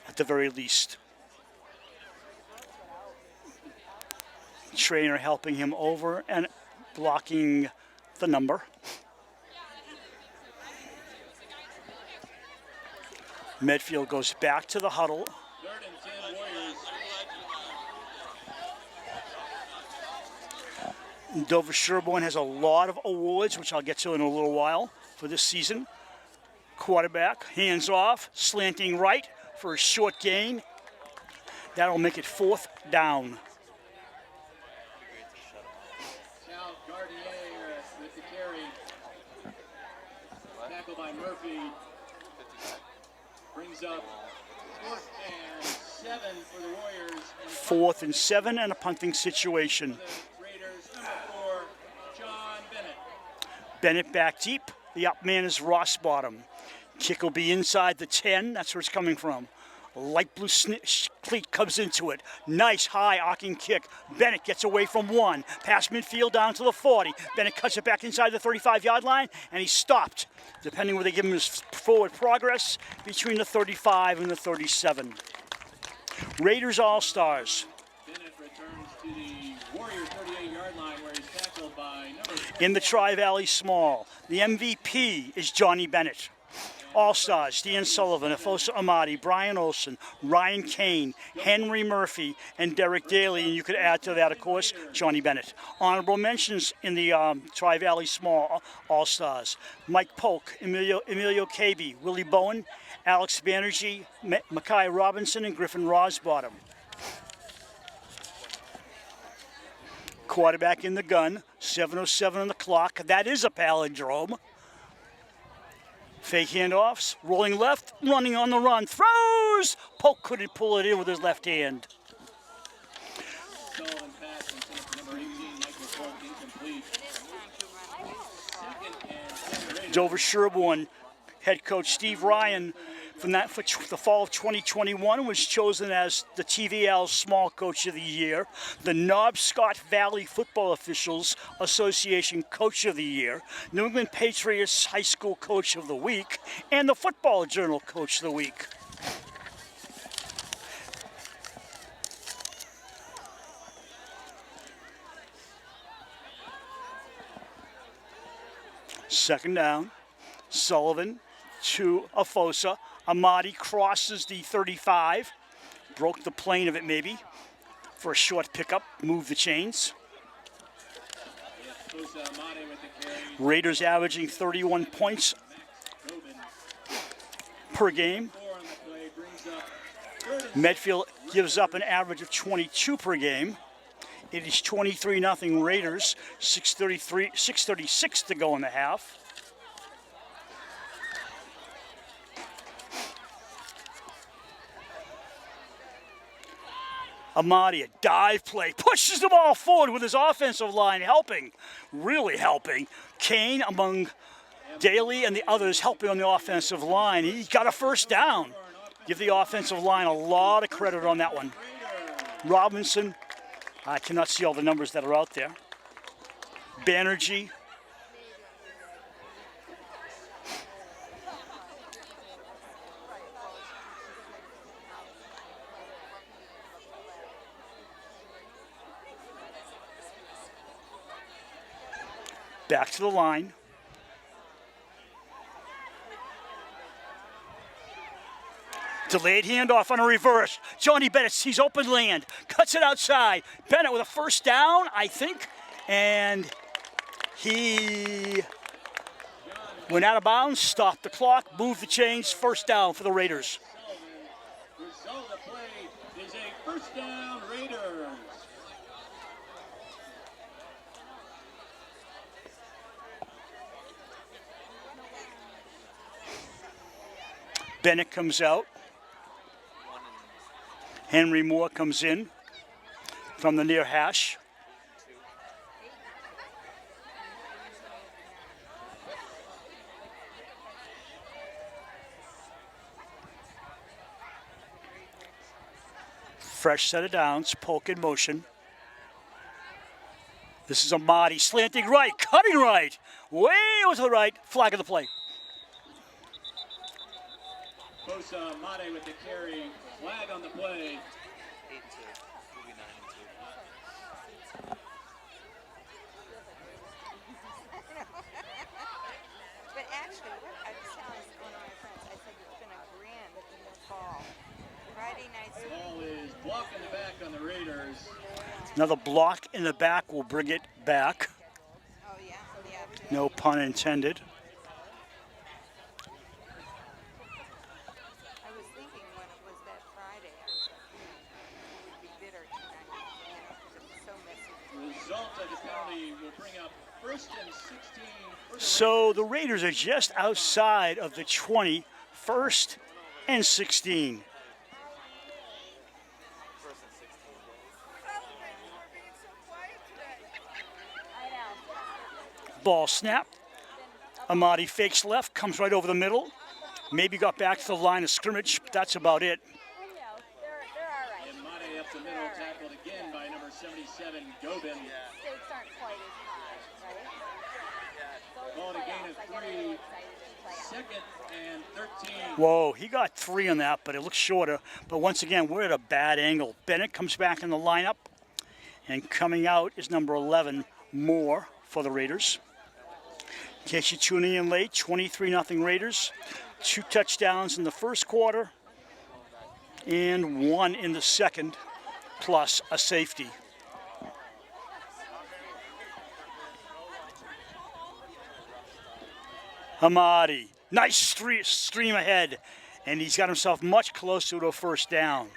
Speaker 6: at the very least. Trainer helping him over and blocking the number. Medfield goes back to the huddle.
Speaker 1: 3rd and 10, Warriors.
Speaker 6: Dover-Sherborn has a lot of awards, which I'll get to in a little while, for this season. Quarterback, hands off, slanting right for a short gain. That'll make it 4th down.
Speaker 1: With the carry. Tackle by Murphy. Brings up 4th and 7 for the Warriors.
Speaker 6: 4th and 7 and a punting situation.
Speaker 1: The Raiders, number 4, John Bennett.
Speaker 6: Bennett back deep. The up man is Rossbottom. Kick will be inside the 10. That's where it's coming from. Light blue cleat comes into it. Nice high arcing kick. Bennett gets away from 1. Past midfield down to the 40. Bennett cuts it back inside the 35-yard line, and he's stopped, depending where they give him his forward progress, between the 35 and the 37. Raiders All-Stars.
Speaker 1: Bennett returns to the Warriors 38-yard line where he's tackled by number 4.
Speaker 6: In the Tri-Valley Small, the MVP is Johnny Bennett. All-Stars, Dan Sullivan, Afosa Amadi, Brian Olson, Ryan Kane, Henry Murphy, and Derek Daly. And you could add to that, of course, Johnny Bennett. Honorable mentions in the Tri-Valley Small All-Stars. Mike Polk, Emilio Cabe, Willie Bowen, Alex Banerjee, Mackay Robinson, and Griffin Rosbottom. Quarterback in the gun, 7:07 on the clock. That is a palindrome. Fake handoffs, rolling left, running on the run, throws! Polk couldn't pull it in with his left hand.
Speaker 1: Sullivan pass intended for number 18, Michael Polk, incomplete. 2nd and 10, Raiders.
Speaker 6: Dover-Sherborn head coach Steve Ryan from that for the fall of 2021 was chosen as the TVL Small Coach of the Year, the Knobscott Valley Football Officials Association Coach of the Year, New England Patriots High School Coach of the Week, and the Football Journal Coach of the Week. Second down, Sullivan to Afosa. Amati crosses the 35, broke the plane of it maybe, for a short pickup, moved the chains. Raiders averaging 31 points per game. Medfield gives up an average of 22 per game. It is 23-0 Raiders, 6:36 to go in the half. Amati, a dive play, pushes the ball forward with his offensive line helping, really helping. Kane among Daly and the others helping on the offensive line. He got a first down. Give the offensive line a lot of credit on that one. Robinson, I cannot see all the numbers that are out there. Banerjee. Back to the line. Delayed handoff on a reverse. Johnny Bennett sees open land, cuts it outside. Bennett with a first down, I think, and he went out of bounds, stopped the clock, moved the chains, first down for the Raiders.
Speaker 1: Result of the play is a first down Raiders.
Speaker 6: Bennett comes out. Henry Moore comes in from the near hash. Fresh set of downs, poke in motion. This is Amati slanting right, cutting right, way over to the right, flag of the play.
Speaker 1: Bosa Amati with the carry, flag on the play.
Speaker 7: But actually, what I was telling one of my friends, I said it's been a grand fall. Friday nights.
Speaker 1: Ball is blocked in the back on the Raiders.
Speaker 6: Another block in the back will bring it back.
Speaker 7: Oh yeah, yeah.
Speaker 6: No pun intended.
Speaker 7: I was thinking when it was that Friday, I was like, it would be bitter tonight, because it was so messy.
Speaker 1: Result of the penalty will bring up first and 16.
Speaker 6: So the Raiders are just outside of the 20, first and 16. Ball snap. Amati fakes left, comes right over the middle. Maybe got back to the line of scrimmage, but that's about it.
Speaker 7: They're all right.
Speaker 1: And Mate up the middle, tackled again by number 77, Gobin.
Speaker 7: Stakes aren't quite as high, right?
Speaker 1: Ball to gain of 3, second and 13.
Speaker 6: Whoa, he got 3 on that, but it looks shorter. But once again, we're at a bad angle. Bennett comes back in the lineup, and coming out is number 11, Moore, for the Raiders. In case you're tuning in late, 23-0 Raiders. 2 touchdowns in the first quarter and 1 in the second, plus a safety. Amati, nice stream ahead, and he's got himself much closer to a first down.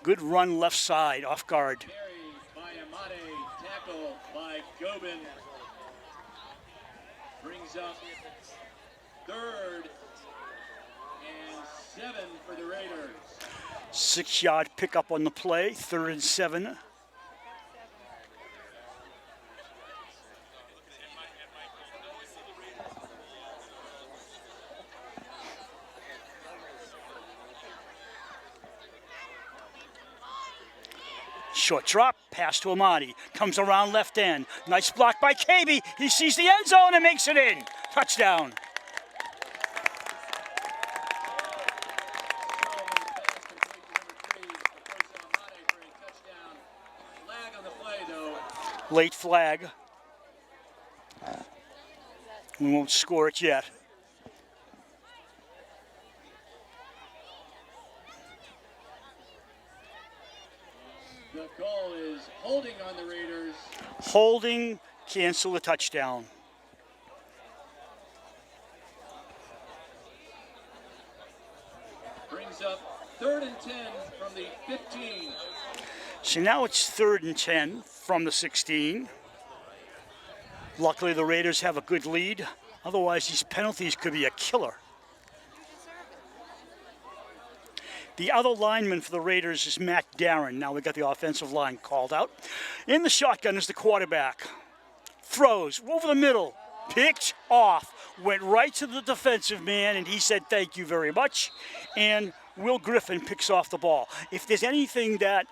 Speaker 6: Good run left side, off guard.
Speaker 1: Carry by Amate, tackle by Gobin. Brings up third and 7 for the Raiders.
Speaker 6: 6-yard pickup on the play, 3rd and 7. Short drop, pass to Amadi. Comes around left end. Nice block by KB. He sees the end zone and makes it in. Touchdown. Late flag. We won't score it yet.
Speaker 8: The call is holding on the Raiders.
Speaker 6: Holding, cancel the touchdown.
Speaker 8: Brings up 3rd and 10 from the 15.
Speaker 6: So now it's 3rd and 10 from the 16. Luckily, the Raiders have a good lead. Otherwise, these penalties could be a killer. The other lineman for the Raiders is Matt Darren. Now we got the offensive line called out. In the shotgun is the quarterback. Throws over the middle. Picked off. Went right to the defensive man, and he said, "Thank you very much." And Will Griffin picks off the ball. If there's anything that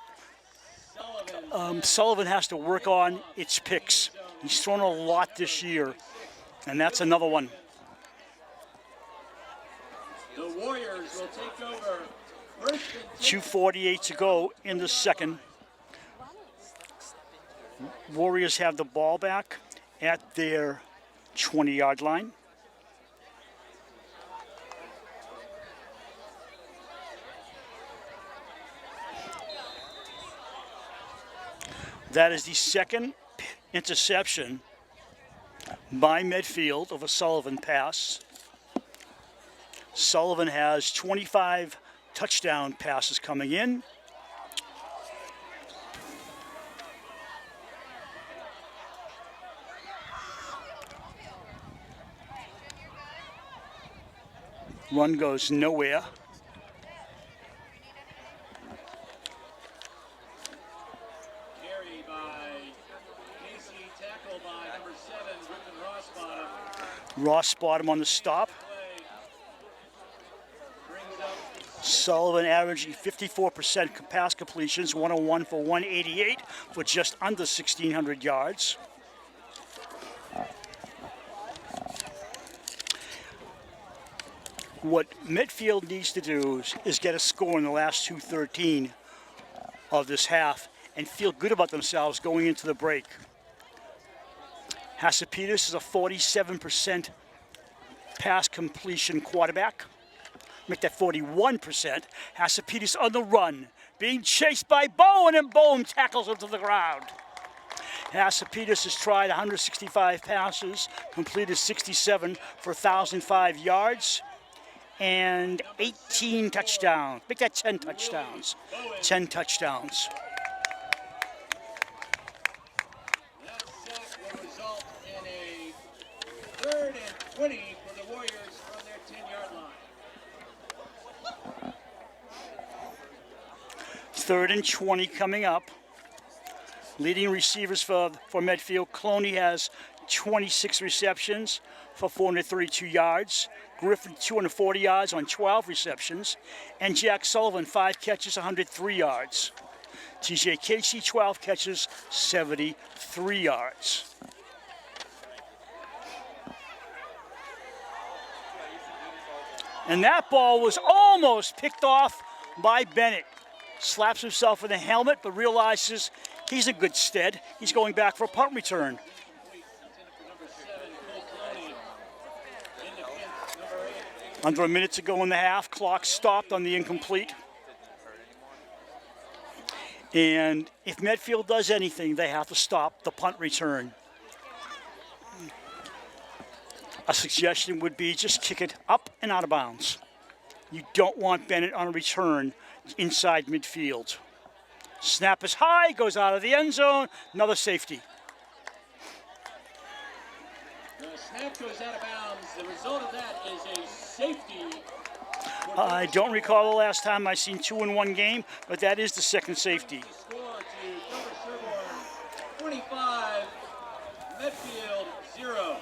Speaker 6: Sullivan has to work on, it's picks. He's thrown a lot this year, and that's another one.
Speaker 8: The Warriors will take over.
Speaker 6: 2:48 to go in the second. Warriors have the ball back at their 20-yard line. That is the second interception by Medfield of a Sullivan pass. Sullivan has 25 touchdown passes coming in. Run goes nowhere.
Speaker 8: Carry by Casey, tackle by number 7, Griffin Rossbottom.
Speaker 6: Rossbottom on the stop. Sullivan averaging 54% pass completions, 101 for 188 for just under 1,600 yards. What Medfield needs to do is get a score in the last 2:13 of this half and feel good about themselves going into the break. Hasapitas is a 47% pass completion quarterback. Make that 41%. Hasapitas on the run, being chased by Bowen, and Bowen tackles him to the ground. Hasapitas has tried 165 passes, completed 67 for 1,005 yards, and 18 touchdowns. Make that 10 touchdowns. 10 touchdowns.
Speaker 8: That sack will result in a 3rd and 20 for the Warriors from their 10-yard line.
Speaker 6: 3rd and 20 coming up. Leading receivers for Medfield, Cloney has 26 receptions for 432 yards. Griffin 240 yards on 12 receptions. And Jack Sullivan 5 catches, 103 yards. TJ Casey 12 catches, 73 yards. And that ball was almost picked off by Bennett. Slaps himself in the helmet, but realizes he's in good stead. He's going back for a punt return. Under a minute to go in the half. Clock stopped on the incomplete. And if Medfield does anything, they have to stop the punt return. A suggestion would be just kick it up and out of bounds. You don't want Bennett on a return inside midfield. Snap is high, goes out of the end zone, another safety.
Speaker 8: The snap goes out of bounds. The result of that is a safety.
Speaker 6: I don't recall the last time I seen 2 in one game, but that is the second safety.
Speaker 8: Score to Dover-Sherborn, 25, Medfield 0.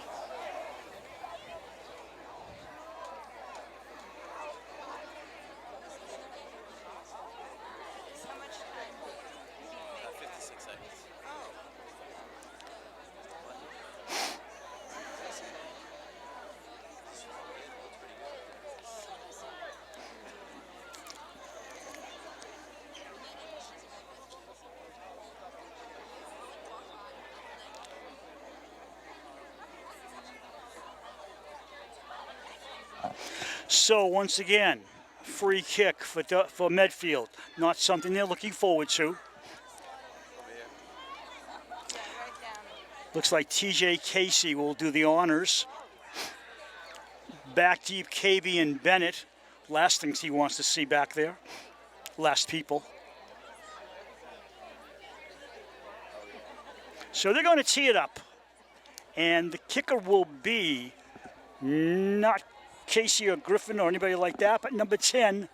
Speaker 6: So once again, free kick for Medfield. Not something they're looking forward to. Looks like TJ Casey will do the honors. Back deep, KB and Bennett. Last things he wants to see back there. Last people. So they're going to tee it up. And the kicker will be not Casey or Griffin or anybody like that, but number 10,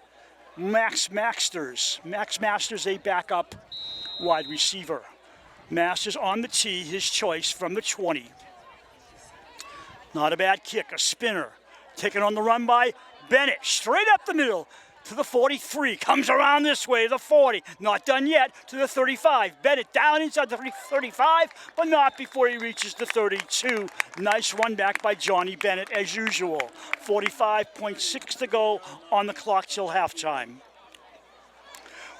Speaker 6: Max Masters. Max Masters, a backup wide receiver. Masters on the tee, his choice from the 20. Not a bad kick, a spinner. Taken on the run by Bennett, straight up the middle to the 43. Comes around this way to the 40. Not done yet to the 35. Bennett down inside the 35, but not before he reaches the 32. Nice run back by Johnny Bennett as usual. 45.6 to go on the clock till halftime.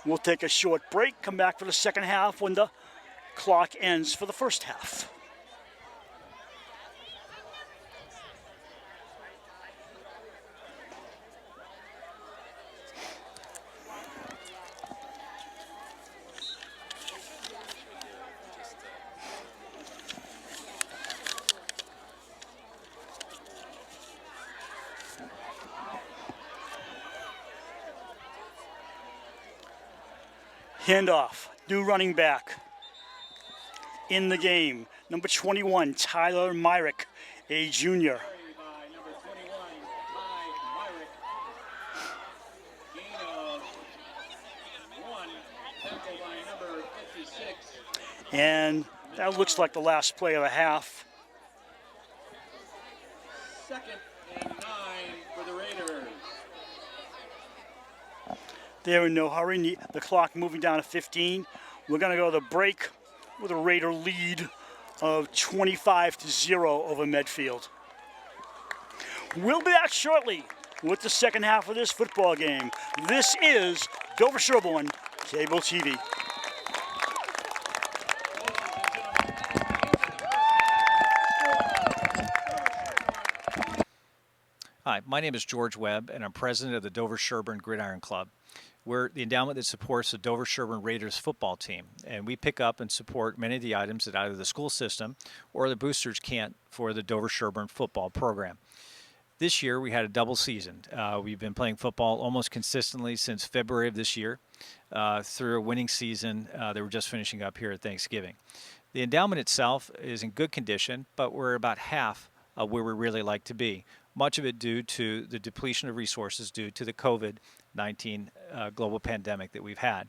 Speaker 6: We'll take a short break, come back for the second half when the clock ends for the first half. Handoff, new running back in the game. Number 21, Tyler Myrick, a junior.
Speaker 8: By number 21, Ty Myrick. Gain of 1. Tackle by number 56.
Speaker 6: And that looks like the last play of the half.
Speaker 8: 2nd and 9 for the Raiders.
Speaker 6: They're in no hurry. The clock moving down to 15. We're going to go to the break with a Raider lead of 25-0 over Medfield. We'll be back shortly with the second half of this football game. This is Dover-Sherborn Cable TV.
Speaker 9: Hi, my name is George Webb, and I'm president of the Dover-Sherborn Gridiron Club. We're the endowment that supports the Dover-Sherborn Raiders football team, and we pick up and support many of the items that either the school system or the boosters can't for the Dover-Sherborn football program. This year, we had a double season. We've been playing football almost consistently since February of this year through a winning season that we're just finishing up here at Thanksgiving. The endowment itself is in good condition, but we're about half of where we really like to be. Much of it due to the depletion of resources due to the COVID-19 global pandemic that we've had.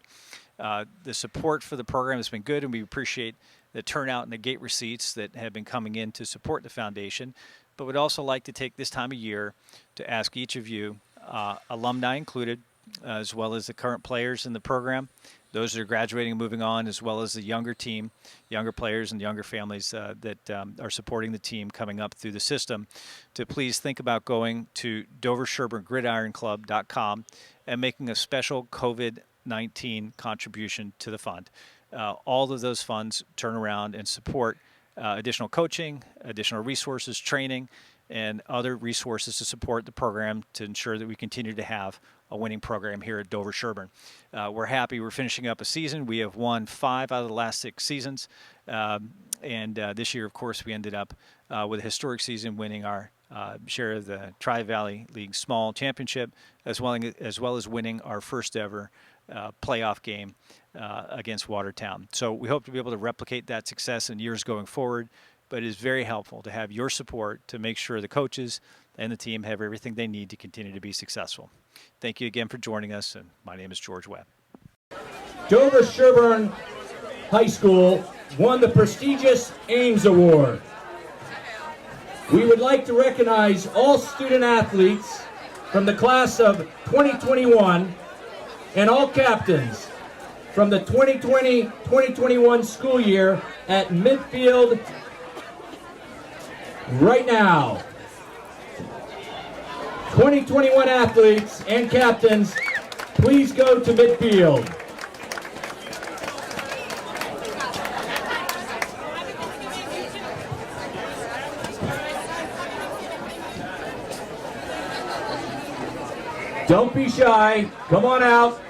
Speaker 9: The support for the program has been good, and we appreciate the turnout and the gate receipts that have been coming in to support the foundation. But we'd also like to take this time of year to ask each of you, alumni included, as well as the current players in the program, those that are graduating and moving on, as well as the younger team, younger players and younger families that are supporting the team coming up through the system, to please think about going to DoverSherbornGridironClub.com and making a special COVID-19 contribution to the fund. All of those funds turn around and support additional coaching, additional resources, training, and other resources to support the program to ensure that we continue to have a winning program here at Dover-Sherborn. We're happy we're finishing up a season. We have won 5 out of the last 6 seasons. And this year, of course, we ended up with a historic season winning our share of the Tri-Valley League Small Championship, as well as winning our first ever playoff game against Watertown. So we hope to be able to replicate that success in years going forward, but it is very helpful to have your support to make sure the coaches and the team have everything they need to continue to be successful. Thank you again for joining us, and my name is George Webb.
Speaker 1: Dover-Sherborn High School won the prestigious Ames Award. We would like to recognize all student athletes from the class of 2021 and all captains from the 2020-2021 school year at Medfield right now. 2021 athletes and captains, please go to midfield. Don't be shy. Come on out.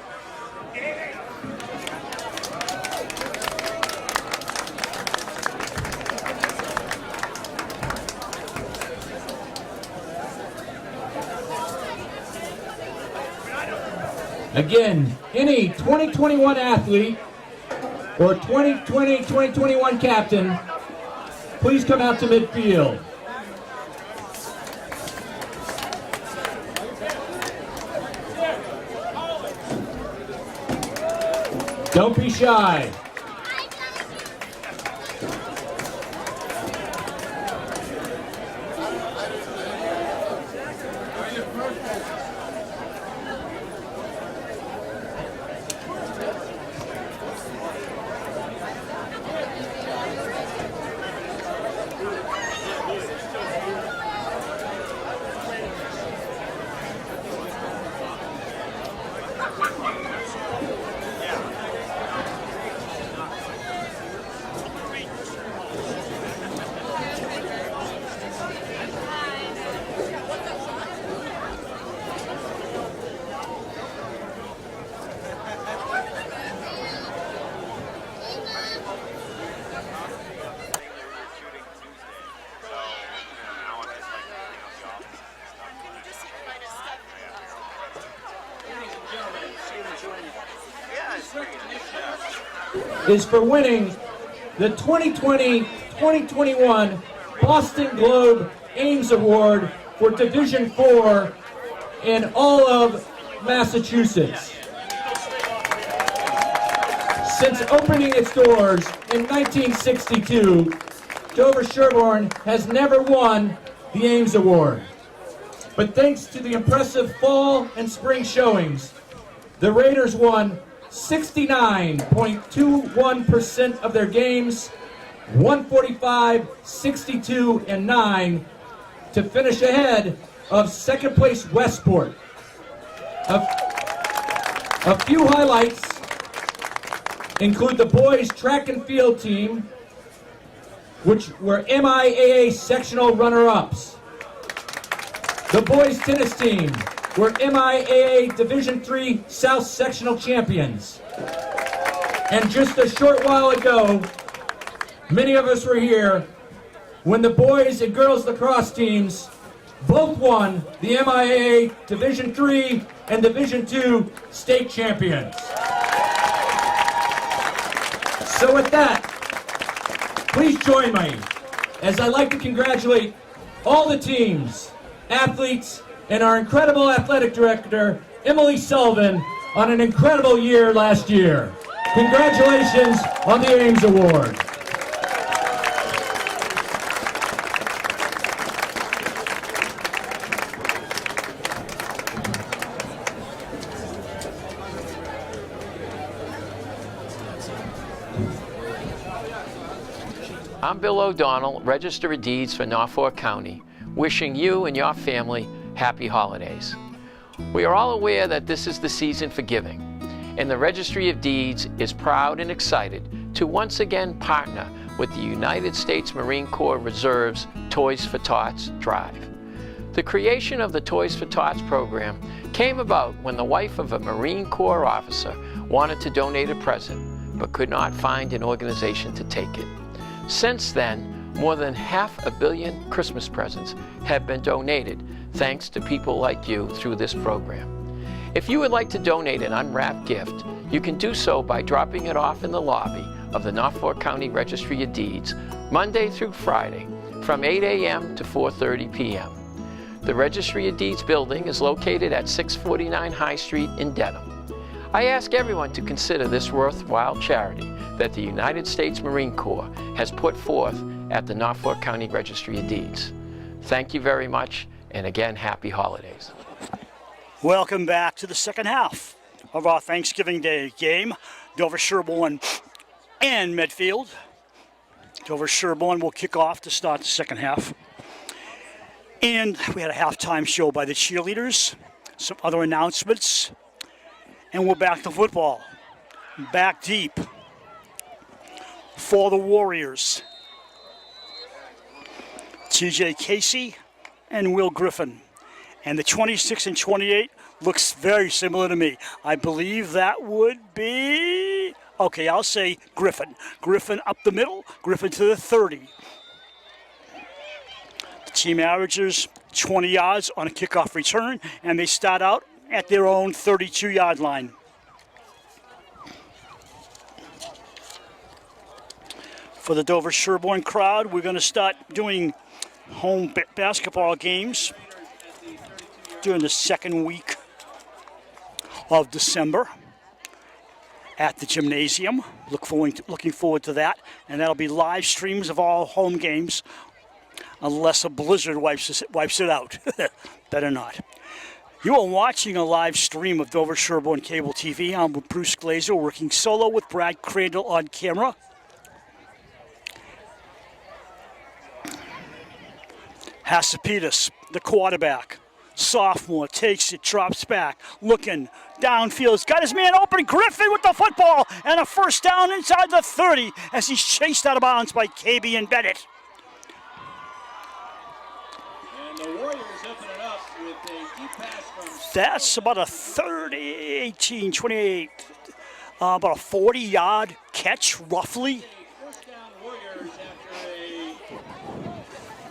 Speaker 1: Again, any 2021 athlete or 2020-2021 captain, please come out to midfield. Don't be shy. Is for winning the 2020-2021 Boston Globe Ames Award for Division IV in all of Massachusetts. Since opening its doors in 1962, Dover-Sherborn has never won the Ames Award. But thanks to the impressive fall and spring showings, the Raiders won 69.21% of their games, 145, 62, and 9 to finish ahead of second place Westport. A few highlights include the boys track and field team, which were MIAA sectional runner-ups. The boys tennis team were MIAA Division III South Sectional Champions. And just a short while ago, many of us were here when the boys and girls lacrosse teams both won the MIAA Division III and Division II state champions. So with that, please join me as I'd like to congratulate all the teams, athletes, and our incredible athletic director, Emily Sullivan, on an incredible year last year. Congratulations on the Ames Award.
Speaker 10: I'm Bill O'Donnell, Register of Deeds for Norfolk County, wishing you and your family happy holidays. We are all aware that this is the season for giving, and the Registry of Deeds is proud and excited to once again partner with the United States Marine Corps Reserve's Toys for Tots drive. The creation of the Toys for Tots program came about when the wife of a Marine Corps officer wanted to donate a present, but could not find an organization to take it. Since then, more than 500 million Christmas presents have been donated thanks to people like you through this program. If you would like to donate an unwrapped gift, you can do so by dropping it off in the lobby of the Norfolk County Registry of Deeds Monday through Friday from 8 a.m. to 4:30 p.m. The Registry of Deeds building is located at 649 High Street in Dedham. I ask everyone to consider this worthwhile charity that the United States Marine Corps has put forth at the Norfolk County Registry of Deeds. Thank you very much, and again, happy holidays.
Speaker 6: Welcome back to the second half of our Thanksgiving Day game. Dover-Sherborn and Medfield. Dover-Sherborn will kick off to start the second half. And we had a halftime show by the cheerleaders, some other announcements, and we're back to football. Back deep for the Warriors. TJ Casey and Will Griffin. And the 26 and 28 Looks very similar to me. I believe that would be, okay, I'll say Griffin. Griffin up the middle, Griffin to the 30. The team averages 20 yards on a kickoff return, and they start out at their own 32-yard line. For the Dover-Sherborn crowd, we're going to start doing home basketball games during the second week of December at the gymnasium. Looking forward to that, and that'll be live streams of all home games, unless a blizzard wipes it out. Better not. You are watching a live stream of Dover-Sherborn Cable TV. I'm with Bruce Glazer, working solo with Brad Crandall on camera. Hasapitas, the quarterback, sophomore, takes it, drops back, looking downfield. He's got his man open. Griffin with the football, and a first down inside the 30 as he's chased out of bounds by KB and Bennett.
Speaker 8: And the Warriors open it up with a deep pass from...
Speaker 6: That's about a 30, 18, 28, about a 40-yard catch, roughly.
Speaker 8: First down Warriors after a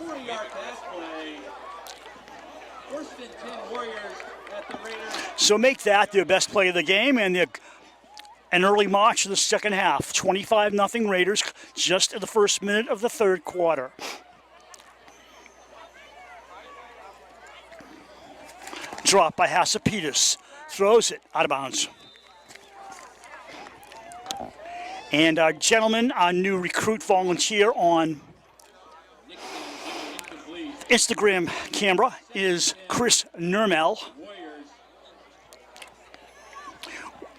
Speaker 8: 40-yard pass play. First and 10 Warriors at the Raiders.
Speaker 6: So make that their best play of the game, and an early march in the second half. 25-0 Raiders just in the first minute of the third quarter. Drop by Hasapitas. Throws it out of bounds. And our gentleman, our new recruit volunteer on Instagram camera is Chris Nermel.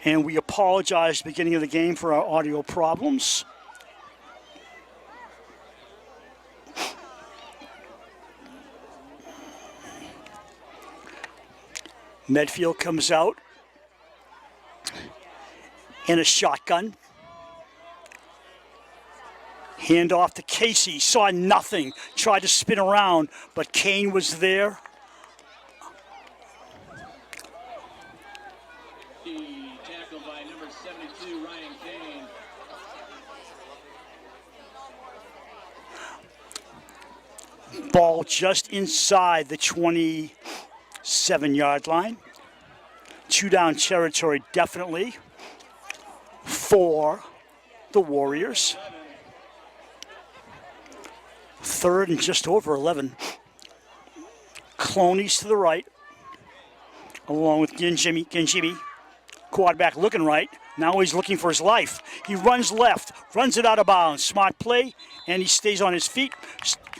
Speaker 6: And we apologize at the beginning of the game for our audio problems. Medfield comes out in a shotgun. Hand off to Casey, saw nothing, tried to spin around, but Kane was there.
Speaker 8: The tackle by number 72, Ryan Kane.
Speaker 6: Ball just inside the 27-yard line. 2-down territory, definitely, for the Warriors. Third and just over 11. Cloney's to the right, along with Genjibi. Quarterback looking right. Now he's looking for his life. He runs left, runs it out of bounds. Smart play, and he stays on his feet,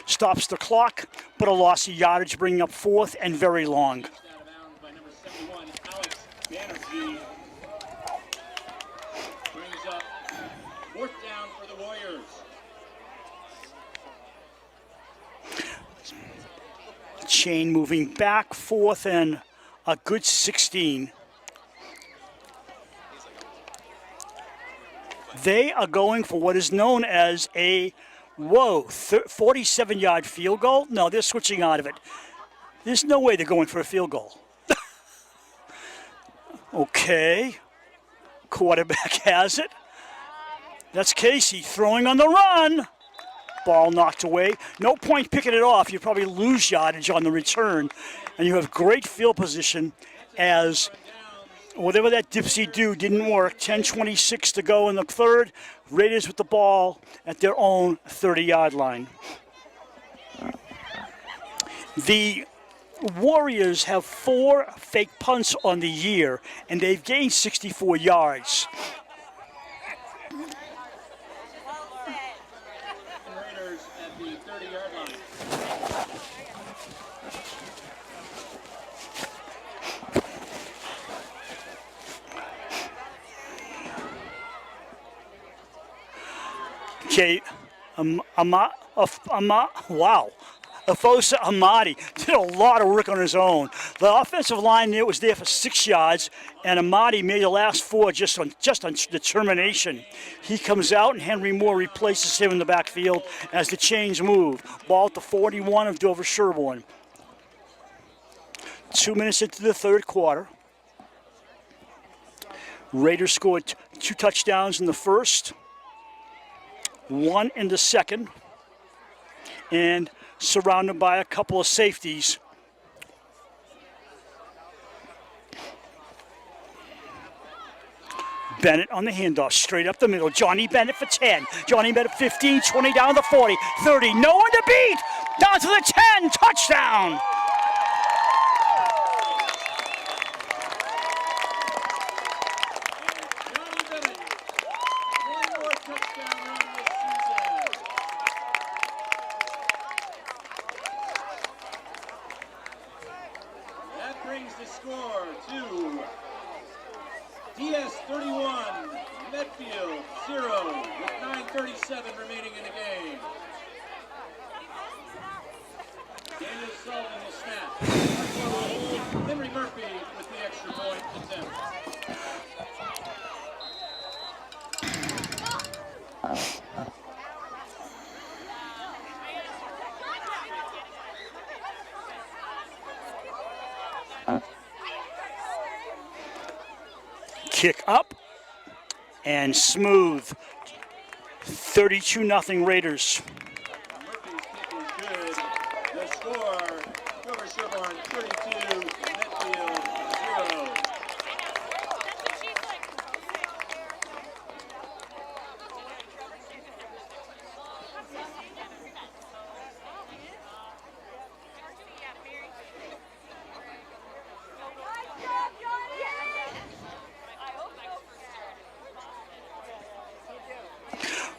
Speaker 6: stops the clock, but a loss of yardage, bringing up fourth and very long.
Speaker 8: Out of bounds by number 71, Alex Banerjee. Brings up fourth down for the Warriors.
Speaker 6: Chain moving back, fourth and a good 16. They are going for what is known as a, 47-yard field goal? No, they're switching out of it. There's no way they're going for a field goal. Okay. Quarterback has it. That's Casey throwing on the run. Ball knocked away. No point picking it off. You probably lose yardage on the return. And you have great field position as whatever that dipsy do didn't work. 10:26 to go in the third. Raiders with the ball at their own 30-yard line. The Warriors have 4 fake punts on the year, and they've gained 64 yards.
Speaker 8: Raiders at the 30-yard line.
Speaker 6: Okay, wow. Afosa Amadi did a lot of work on his own. The offensive line there was there for 6 yards, and Amadi made the last 4 just on determination. He comes out, and Henry Moore replaces him in the backfield as the chains move. Ball to 41 of Dover-Sherborn. 2 minutes into the third quarter. Raiders scored 2 touchdowns in the first, 1 in the second, and surrounded by a couple of safeties. Bennett on the handoff, straight up the middle. Johnny Bennett for 10. Johnny Bennett 15, 20 down to 40, 30. No one to beat. Down to the 10. Touchdown.
Speaker 8: Johnny Bennett, one more touchdown run this season. That brings the score to DS 31, Medfield 0, with 9:37 remaining in the game. Daniel Sullivan will snap. Henry Murphy with the extra point attempt.
Speaker 6: Kick up and smooth. 32-0 Raiders.
Speaker 8: Murphy's kick is good. The score, Dover-Sherborn 32, Medfield 0.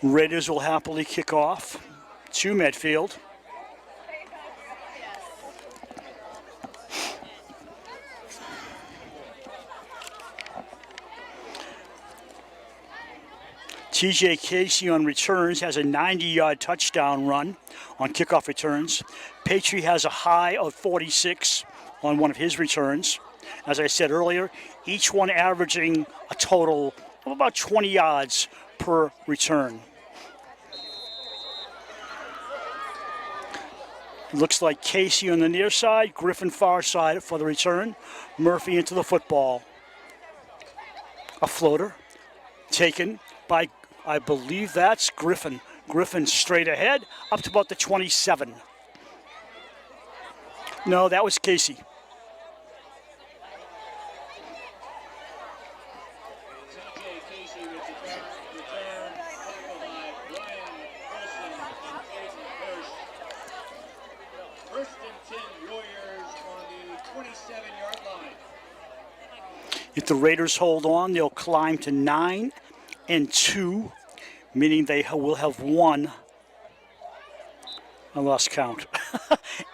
Speaker 6: Raiders will happily kick off to Medfield. TJ Casey on returns has a 90-yard touchdown run on kickoff returns. Patry has a high of 46 on one of his returns. As I said earlier, each one averaging a total of about 20 yards per return. Looks like Casey on the near side, Griffin far side for the return. Murphy into the football. A floater taken by, I believe that's Griffin. Griffin straight ahead, up to about the 27. No, that was Casey.
Speaker 8: TJ Casey with the return, tackled by Brian Wilson and Aiden Hirsch. First and 10 Warriors on the 27-yard line.
Speaker 6: If the Raiders hold on, they'll climb to 9-2, meaning they will have won. I lost count.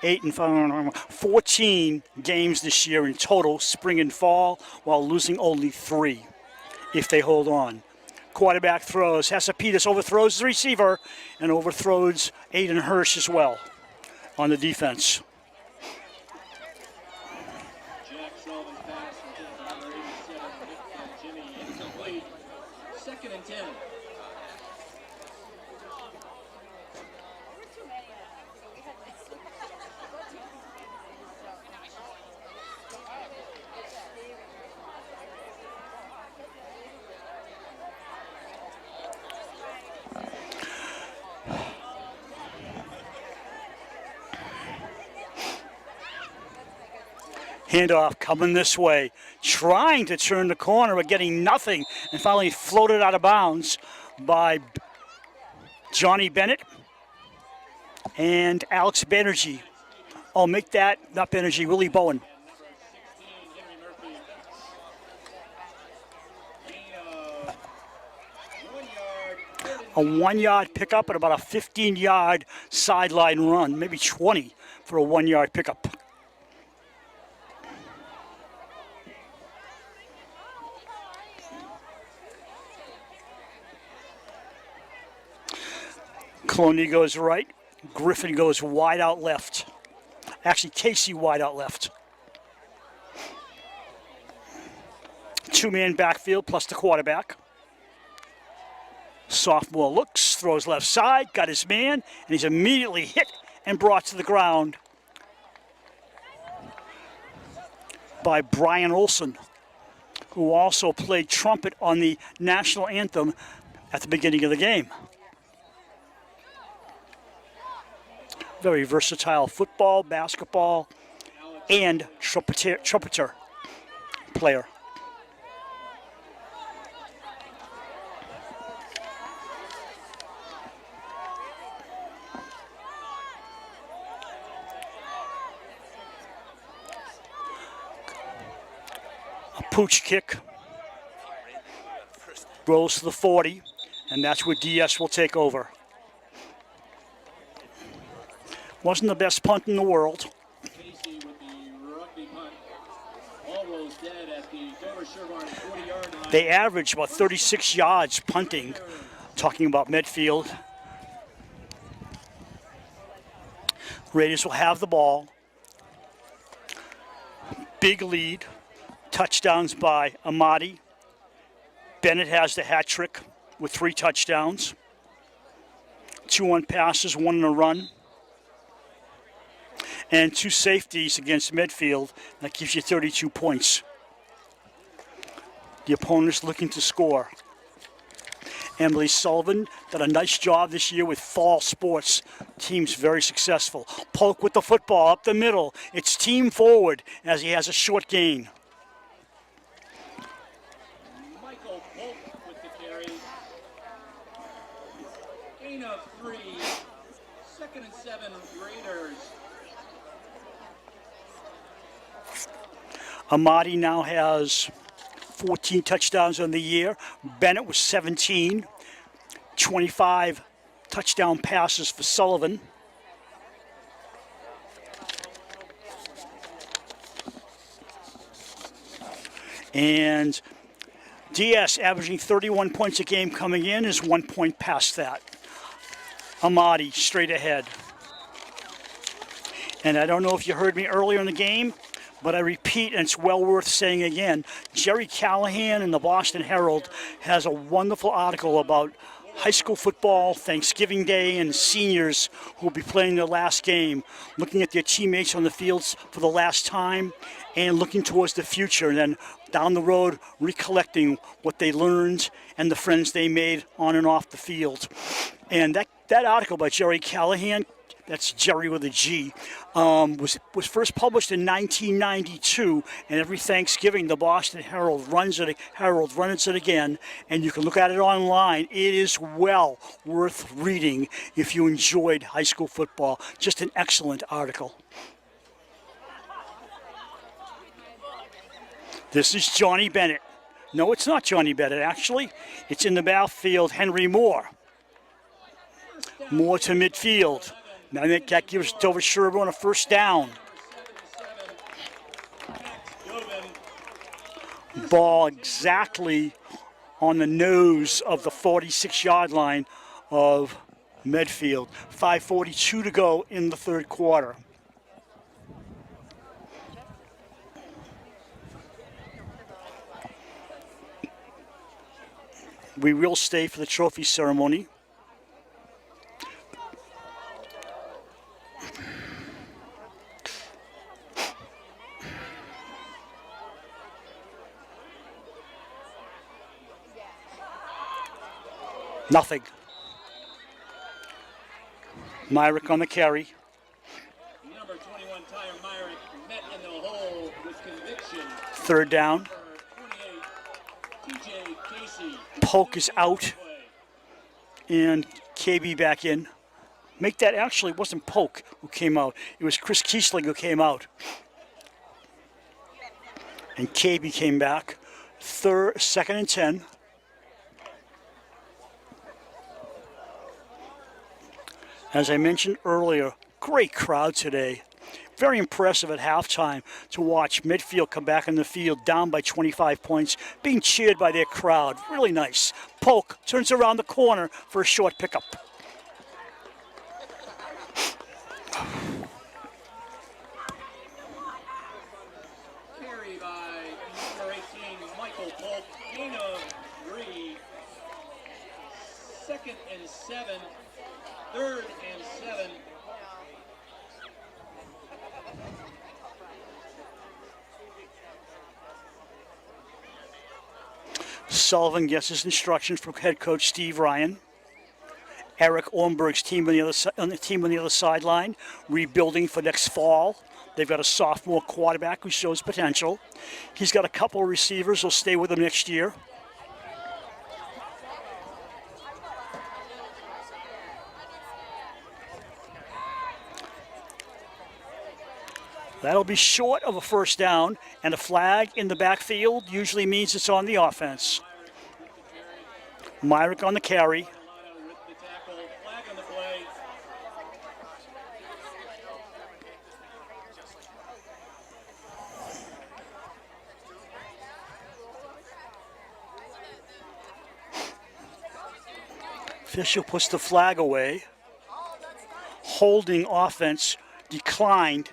Speaker 6: 14 games this year in total, spring and fall, while losing only 3 if they hold on. Quarterback throws. Hasapitas overthrows the receiver and overthrows Aiden Hirsch as well on the defense.
Speaker 8: Jack Sullivan's pass to number 87, Nick and Jimmy, incomplete. Second and 10.
Speaker 6: Handoff coming this way, trying to turn the corner, but getting nothing, and finally floated out of bounds by Johnny Bennett and Alex Banerjee. Oh, make that, not Banerjee, Willie Bowen.
Speaker 8: Henry Murphy. Gain of 1 yard.
Speaker 6: A 1-yard pickup and about a 15-yard sideline run, maybe 20 for a 1-yard pickup. Cloney goes right. Griffin goes wide out left. Actually, Casey wide out left. 2-man backfield plus the quarterback. Sophomore looks, throws left side, got his man, and he's immediately hit and brought to the ground by Brian Olson. who also played trumpet on the national anthem at the beginning of the game. Very versatile football, basketball, and trumpeter player. A pooch kick. Rolls to the 40, and that's where DS will take over. Wasn't the best punt in the world.
Speaker 8: Casey with the rugby punt. Ball rolls dead at the Dover-Sherborn 40-yard line.
Speaker 6: They average about 36 yards punting, talking about Medfield. Raiders will have the ball. Big lead. Touchdowns by Amadi. Bennett has the hat trick with 3 touchdowns. 2 on passes, 1 on a run. And 2 safeties against Medfield. That gives you 32 points. The opponent's looking to score. Emily Sullivan did a nice job this year with fall sports. Team's very successful. Polk with the football up the middle. It's team forward as he has a short gain.
Speaker 8: Michael Polk with the carry. Gain of 3. 2nd and 7 Raiders.
Speaker 6: Amadi now has 14 touchdowns on the year. Bennett was 17. 25 touchdown passes for Sullivan. And DS averaging 31 points a game coming in is 1 point past that. Amadi straight ahead. And I don't know if you heard me earlier in the game, but I repeat, and it's well worth saying again, Jerry Callahan in the Boston Herald has a wonderful article about high school football, Thanksgiving Day, and seniors who will be playing their last game, looking at their teammates on the fields for the last time and looking towards the future, and then down the road recollecting what they learned and the friends they made on and off the field. And that article by Jerry Callahan, that's Jerry with a G, was first published in 1992, and every Thanksgiving the Boston Herald runs it again, and you can look at it online. It is well worth reading if you enjoyed high school football. Just an excellent article. This is Johnny Bennett. No, it's not Johnny Bennett, actually. It's in the backfield, Henry Moore. Moore to midfield. Now that gives Dover-Sherborn a first down. Ball exactly on the nose of the 46-yard line of Medfield. 5:42 to go in the third quarter. We will stay for the trophy ceremony. Nothing. Myrick on the carry.
Speaker 8: Number 21, Tyre Myrick, met in the hole with conviction.
Speaker 6: Third down.
Speaker 8: Number 28, TJ Casey.
Speaker 6: Polk is out. And KB back in. Make that actually wasn't Polk who came out. It was Chris Kiesling who came out. And KB came back. 2nd and 10. As I mentioned earlier, great crowd today. Very impressive at halftime to watch Medfield come back in the field down by 25 points, being cheered by their crowd. Really nice. Polk turns around the corner for a short pickup.
Speaker 8: Carry by number 18, Michael Polk. Gain of 3. 2nd and 7. 3rd and 7.
Speaker 6: Sullivan gets his instructions from head coach Steve Ryan. Eric Ornberg's team on the other sideline, rebuilding for next fall. They've got a sophomore quarterback who shows potential. He's got a couple of receivers who'll stay with him next year. That'll be short of a first down, and a flag in the backfield usually means it's on the offense. Myrick on the carry. Official puts the flag away. Holding offense declined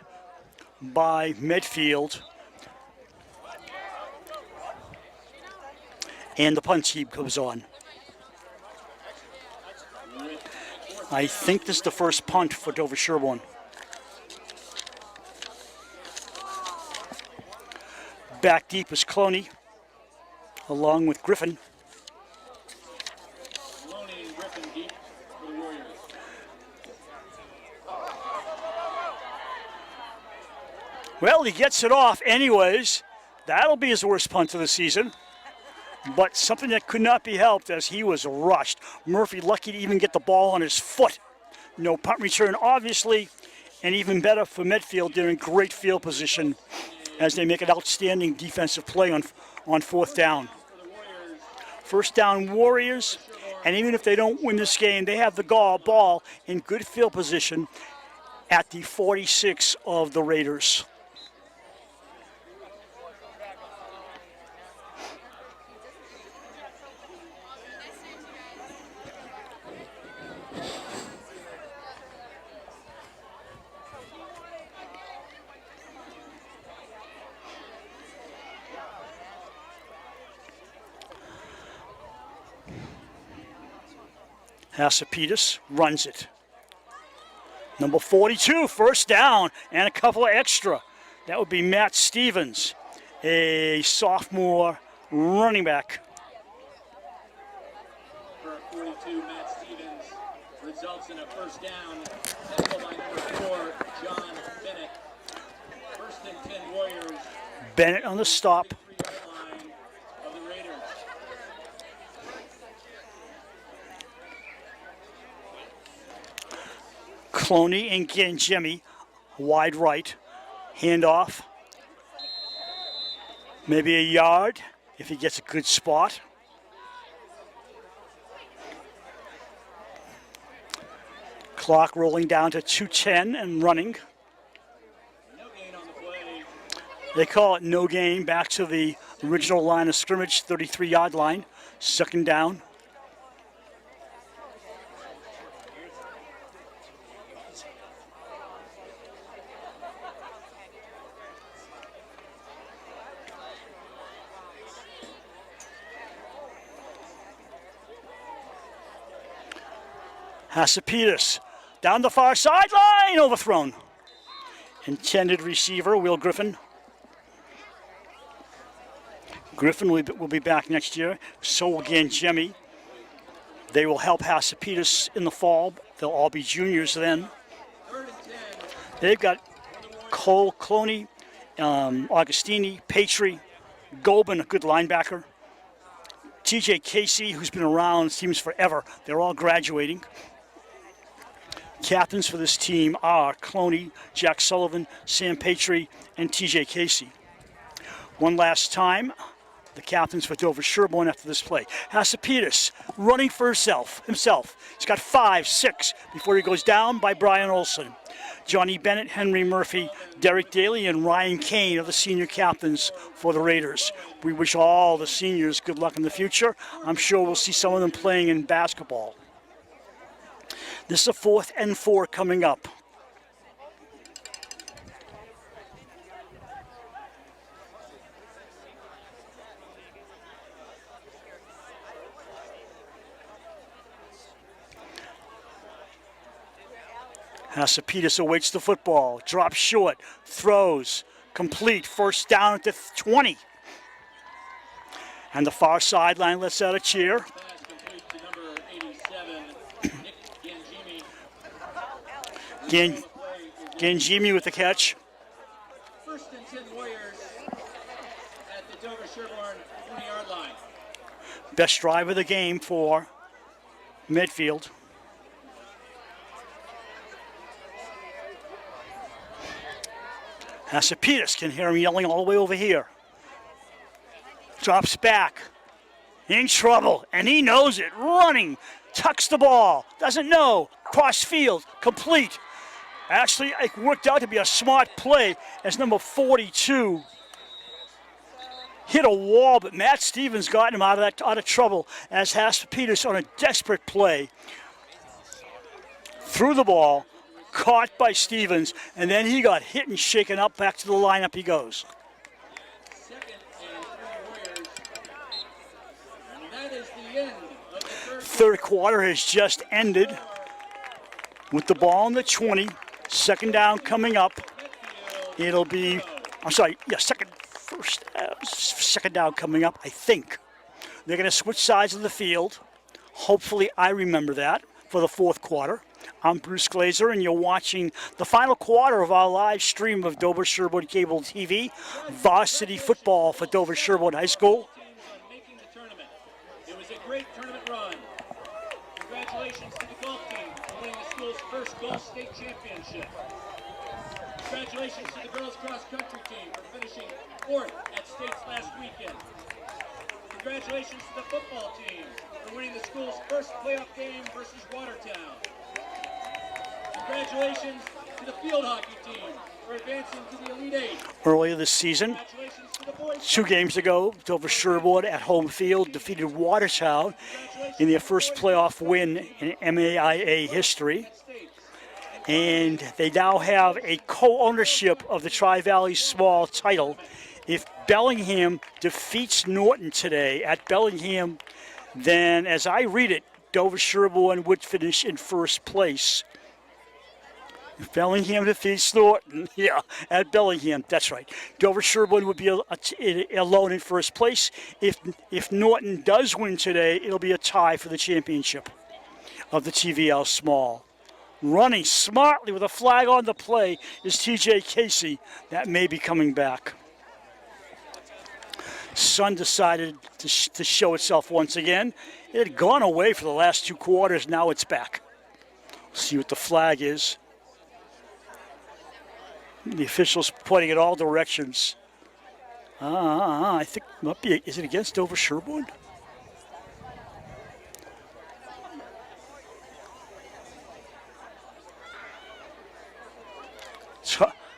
Speaker 6: by Medfield. And the punt team comes on. I think this is the first punt for Dover-Sherborn. Back deep is Cloney, along with Griffin. Well, he gets it off anyways. That'll be his worst punt of the season. But something that could not be helped as he was rushed. Murphy lucky to even get the ball on his foot. No punt return, obviously, and even better for Medfield. They're in great field position as they make an outstanding defensive play on fourth down. First down Warriors, and even if they don't win this game, they have the ball in good field position at the 46 of the Raiders. Hasapetus runs it. Number 42, first down, and a couple of extra. That would be Matt Stevens, a sophomore running back.
Speaker 8: For 42, Matt Stevens results in a first down. Tackled by number 4, John Bennett. First and 10 Warriors.
Speaker 6: Bennett on the stop.
Speaker 8: Line of the Raiders.
Speaker 6: Cloney and Jimmy, wide right, handoff. Maybe a yard if he gets a good spot. Clock rolling down to 2:10 and running.
Speaker 8: No gain on the play.
Speaker 6: They call it no gain, back to the original line of scrimmage, 33-yard line, second down. Hasapetus down the far sideline, overthrown. Intended receiver, Will Griffin. Griffin will be back next year. So will Jimmy. They will help Hasapetus in the fall. They'll all be juniors then. They've got Cole, Cloney, Augustini, Patry, Gobin, a good linebacker. TJ Casey, who's been around teams forever. They're all graduating. Captains for this team are Cloney, Jack Sullivan, Sam Patry, and TJ Casey. One last time, the captains for Dover-Sherborn after this play. Hasapetus running for himself. He's got 5, 6 before he goes down by Brian Olson. Johnny Bennett, Henry Murphy, Derek Daly, and Ryan Kane are the senior captains for the Raiders. We wish all the seniors good luck in the future. I'm sure we'll see some of them playing in basketball. This is a 4th and 4 coming up. Hasapetus awaits the football, drops short, throws, complete, first down at the 20. And the far sideline lets out a cheer.
Speaker 8: Pass complete to number 87, Nick Gangemi.
Speaker 6: Gangemi with the catch.
Speaker 8: First and 10 Warriors at the Dover-Sherborn 20-yard line.
Speaker 6: Best drive of the game for Medfield. Asapitas can hear him yelling all the way over here. Drops back. In trouble, and he knows it. Running, tucks the ball, doesn't know. Cross field, complete. Actually, it worked out to be a smart play as number 42 hit a wall, but Matt Stevens got him out of trouble as Asapitas on a desperate play. Threw the ball, caught by Stevens, and then he got hit and shaken up. Back to the lineup he goes.
Speaker 8: Second and 3 Warriors. And that is the end of the
Speaker 6: Third quarter has just ended with the ball on the 20. Second down coming up. It'll be, second down coming up, I think. They're going to switch sides of the field. Hopefully I remember that for the fourth quarter. I'm Bruce Glazer, and you're watching the final quarter of our live stream of Dover-Sherborn Cable TV, varsity football for Dover-Sherborn High School.
Speaker 8: making the tournament. It was a great tournament run. Congratulations to the golf team for winning the school's first golf state championship. Congratulations to the girls cross country team for finishing 4th at states last weekend. Congratulations to the football team for winning the school's first playoff game versus Watertown. Congratulations to the field hockey team for advancing to the Elite Eight.
Speaker 6: Earlier this season, 2 games ago, Dover-Sherborn at home field defeated Watertown in their first playoff win in MAIA history. And they now have a co-ownership of the Tri-Valley Small title. If Bellingham defeats Norton today at Bellingham, then as I read it, Dover-Sherborn would finish in first place. If Bellingham defeats Norton, at Bellingham, that's right. Dover-Sherborn would be alone in first place. If Norton does win today, it'll be a tie for the championship of the TVL Small. Running smartly with a flag on the play is TJ Casey. That may be coming back. Sun decided to show itself once again. It had gone away for the last 2 quarters. Now it's back. See what the flag is. The officials pointing in all directions. I think it might be. Is it against Dover-Sherborn?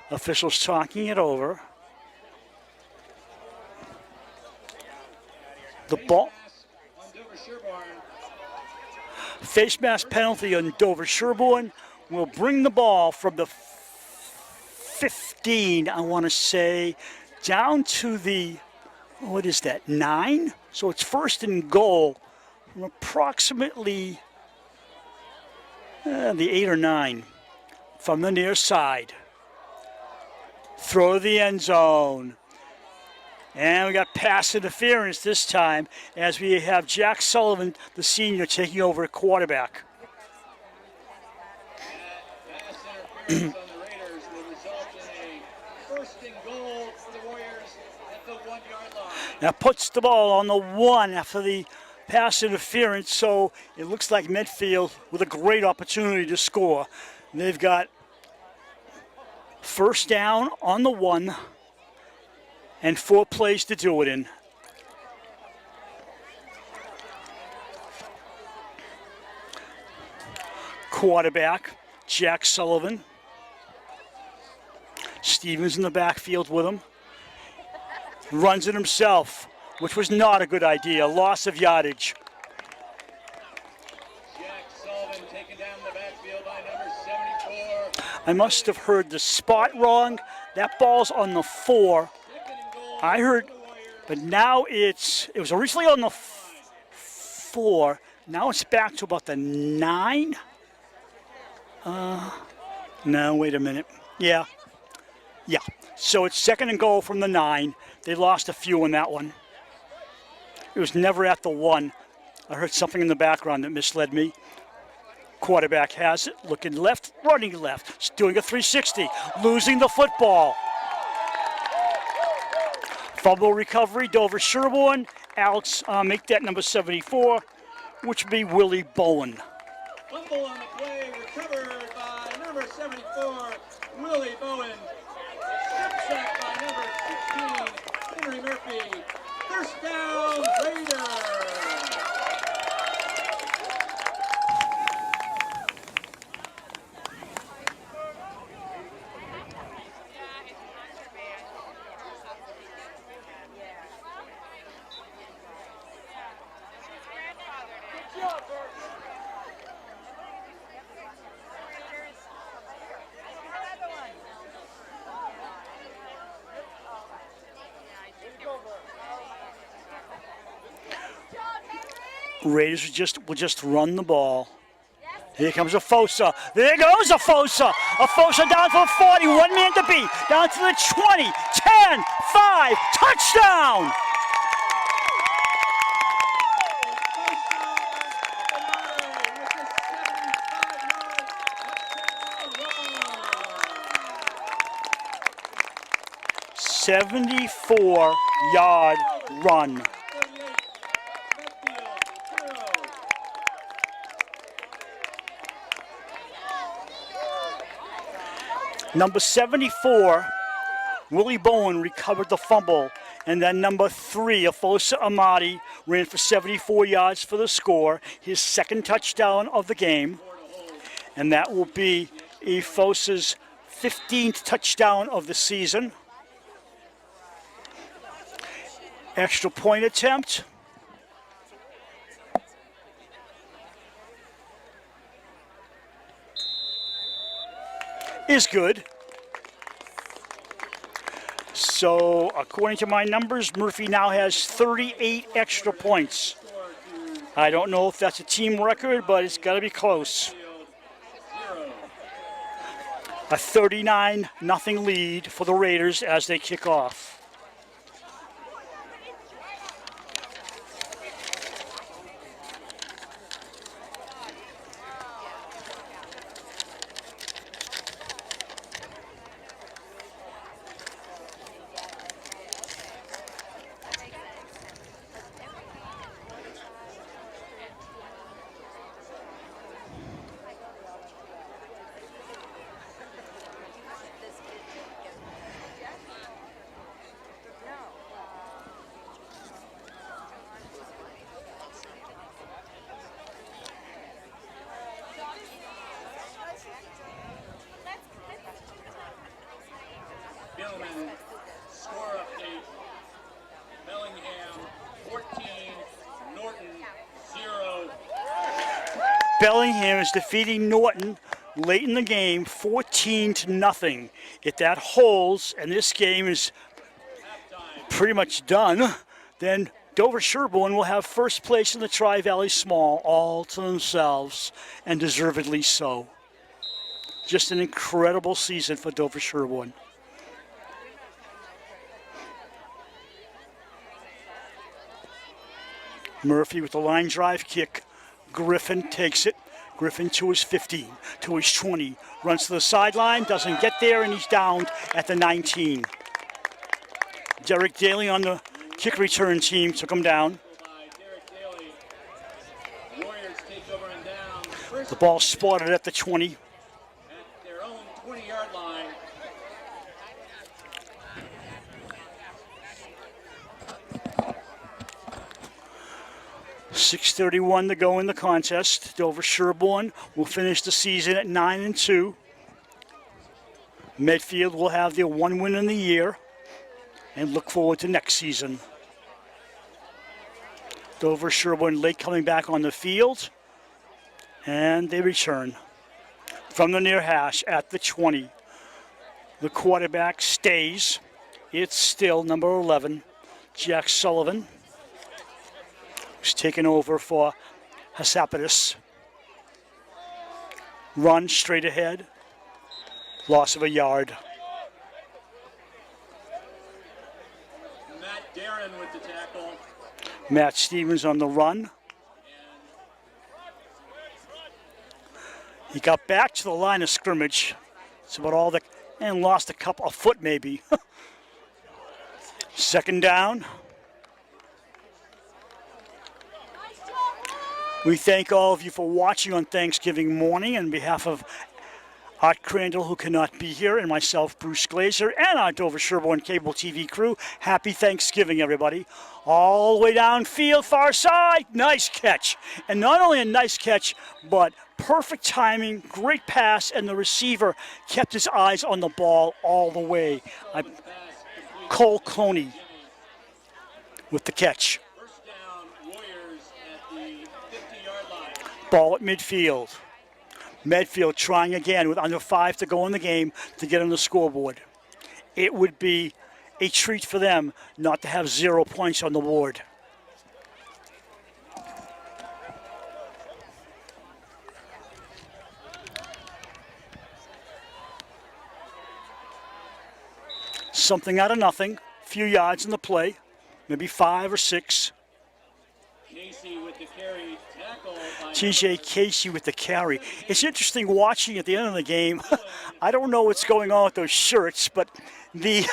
Speaker 6: Officials talking it over. The ball. Face mask penalty on Dover-Sherborn will bring the ball from the 15, I want to say, down to the, what is that, 9? So it's first and goal from approximately the 8 or 9 from the near side. Throw to the end zone. And we got pass interference this time as we have Jack Sullivan, the senior, taking over at quarterback.
Speaker 8: Pass interference on the Raiders will result in a first and goal for the Warriors at the 1-yard line.
Speaker 6: That puts the ball on the 1 after the pass interference, so it looks like Medfield with a great opportunity to score. They've got first down on the 1 and 4 plays to do it in. Quarterback, Jack Sullivan. Stevens in the backfield with him. Runs it himself, which was not a good idea. Loss of yardage.
Speaker 8: Jack Sullivan taken down the backfield by number 74.
Speaker 6: I must have heard the spot wrong. That ball's on the 4. I heard, but now it was originally on the 4. Now it's back to about the 9. No, wait a minute. Yeah. So it's second and goal from the 9. They lost a few in that one. It was never at the 1. I heard something in the background that misled me. Quarterback has it, looking left, running left, doing a 360, losing the football. Fumble recovery, Dover-Sherborn. Alex, make that number 74, which would be Willie Bowen.
Speaker 8: Fumble on the play, recovered by number 74, Willie Bowen. Strip sack by number 16, Henry Murphy. First down, Raiders.
Speaker 6: Raiders will just run the ball. Here comes Afosa. There goes Afosa. Afosa down to the 40. 1 man to beat. Down to the 20. 10, 5. Touchdown. "74-yard run." Number 74, Willie Bowen recovered the fumble, and then number 3, Afosa Amadi, ran for 74 yards for the score, his second touchdown of the game, and that will be Afosa's 15th touchdown of the season. Extra point attempt. Is good. So, according to my numbers, Murphy now has 38 extra points. I don't know if that's a team record, but it's got to be close. A 39-0 lead for the Raiders as they kick off.
Speaker 8: Gentlemen, score update. Bellingham 14, Norton 0.
Speaker 6: Bellingham is defeating Norton late in the game, 14-0. If that holds, and this game is pretty much done, then Dover-Sherborn will have first place in the Tri-Valley Small all to themselves, and deservedly so. Just an incredible season for Dover-Sherborn. Murphy with the line drive kick. Griffin takes it. Griffin to his 15, to his 20. Runs to the sideline, doesn't get there, and he's down at the 19. Derek Daly on the kick return team took him down. The ball spotted at the 20.
Speaker 8: At their own 20-yard line.
Speaker 6: 6:31 to go in the contest. Dover-Sherborn will finish the season at 9-2. Medfield will have their one win in the year and look forward to next season. Dover-Sherborn late coming back on the field, and they return from the near hash at the 20. The quarterback stays. It's still number 11, Jack Sullivan, who's taken over for Hasapadis. Run straight ahead. Loss of a yard.
Speaker 8: Matt Darren with the tackle.
Speaker 6: Matt Stevens on the run. He got back to the line of scrimmage. It's about all the, and lost a foot maybe. Second down. We thank all of you for watching on Thanksgiving morning on behalf of Art Crandall, who cannot be here, and myself, Bruce Glazer, and our Dover-Sherborn cable TV crew. Happy Thanksgiving, everybody. All the way downfield, far side, nice catch. And not only a nice catch, but perfect timing, great pass, and the receiver kept his eyes on the ball all the way. Cole Cloney with the catch.
Speaker 8: First down, Warriors at the 50-yard line.
Speaker 6: Ball at midfield. Medfield trying again with under 5 to go in the game to get on the scoreboard. It would be a treat for them not to have 0 points on the board. Something out of nothing, few yards in the play, maybe 5 or 6.
Speaker 8: Casey with the carry, tackle by
Speaker 6: TJ Casey with the carry. It's interesting watching at the end of the game. I don't know what's going on with those shirts, but the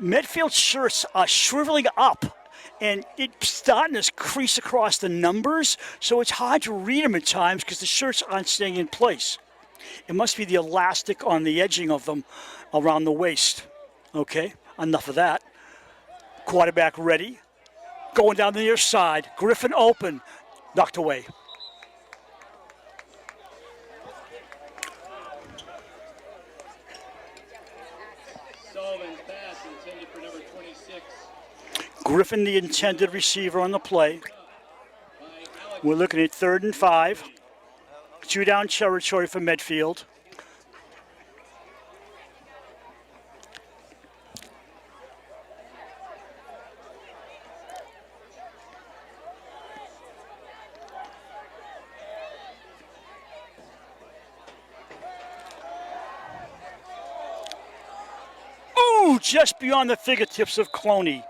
Speaker 6: Medfield shirts are shriveling up, and it's starting to crease across the numbers, so it's hard to read them at times because the shirts aren't staying in place. It must be the elastic on the edging of them around the waist. Okay, enough of that. Quarterback ready. Going down the near side. Griffin open. Knocked away.
Speaker 8: Sullivan's pass intended for number 26.
Speaker 6: Griffin, the intended receiver on the play.
Speaker 8: By Alex.
Speaker 6: We're looking at 3rd and 5. 2 down territory for Medfield. Just beyond the fingertips of Cloney.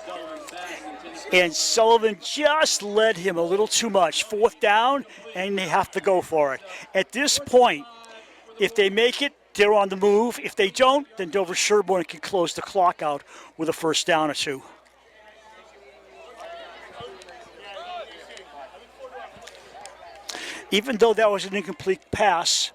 Speaker 8: Sullivan's pass intended
Speaker 6: And Sullivan just led him a little too much. 4th down, and they have to go for it. At this point, if they make it, they're on the move. If they don't, then Dover-Sherborn can close the clock out with a 1st down or 2. Even though that was an incomplete pass,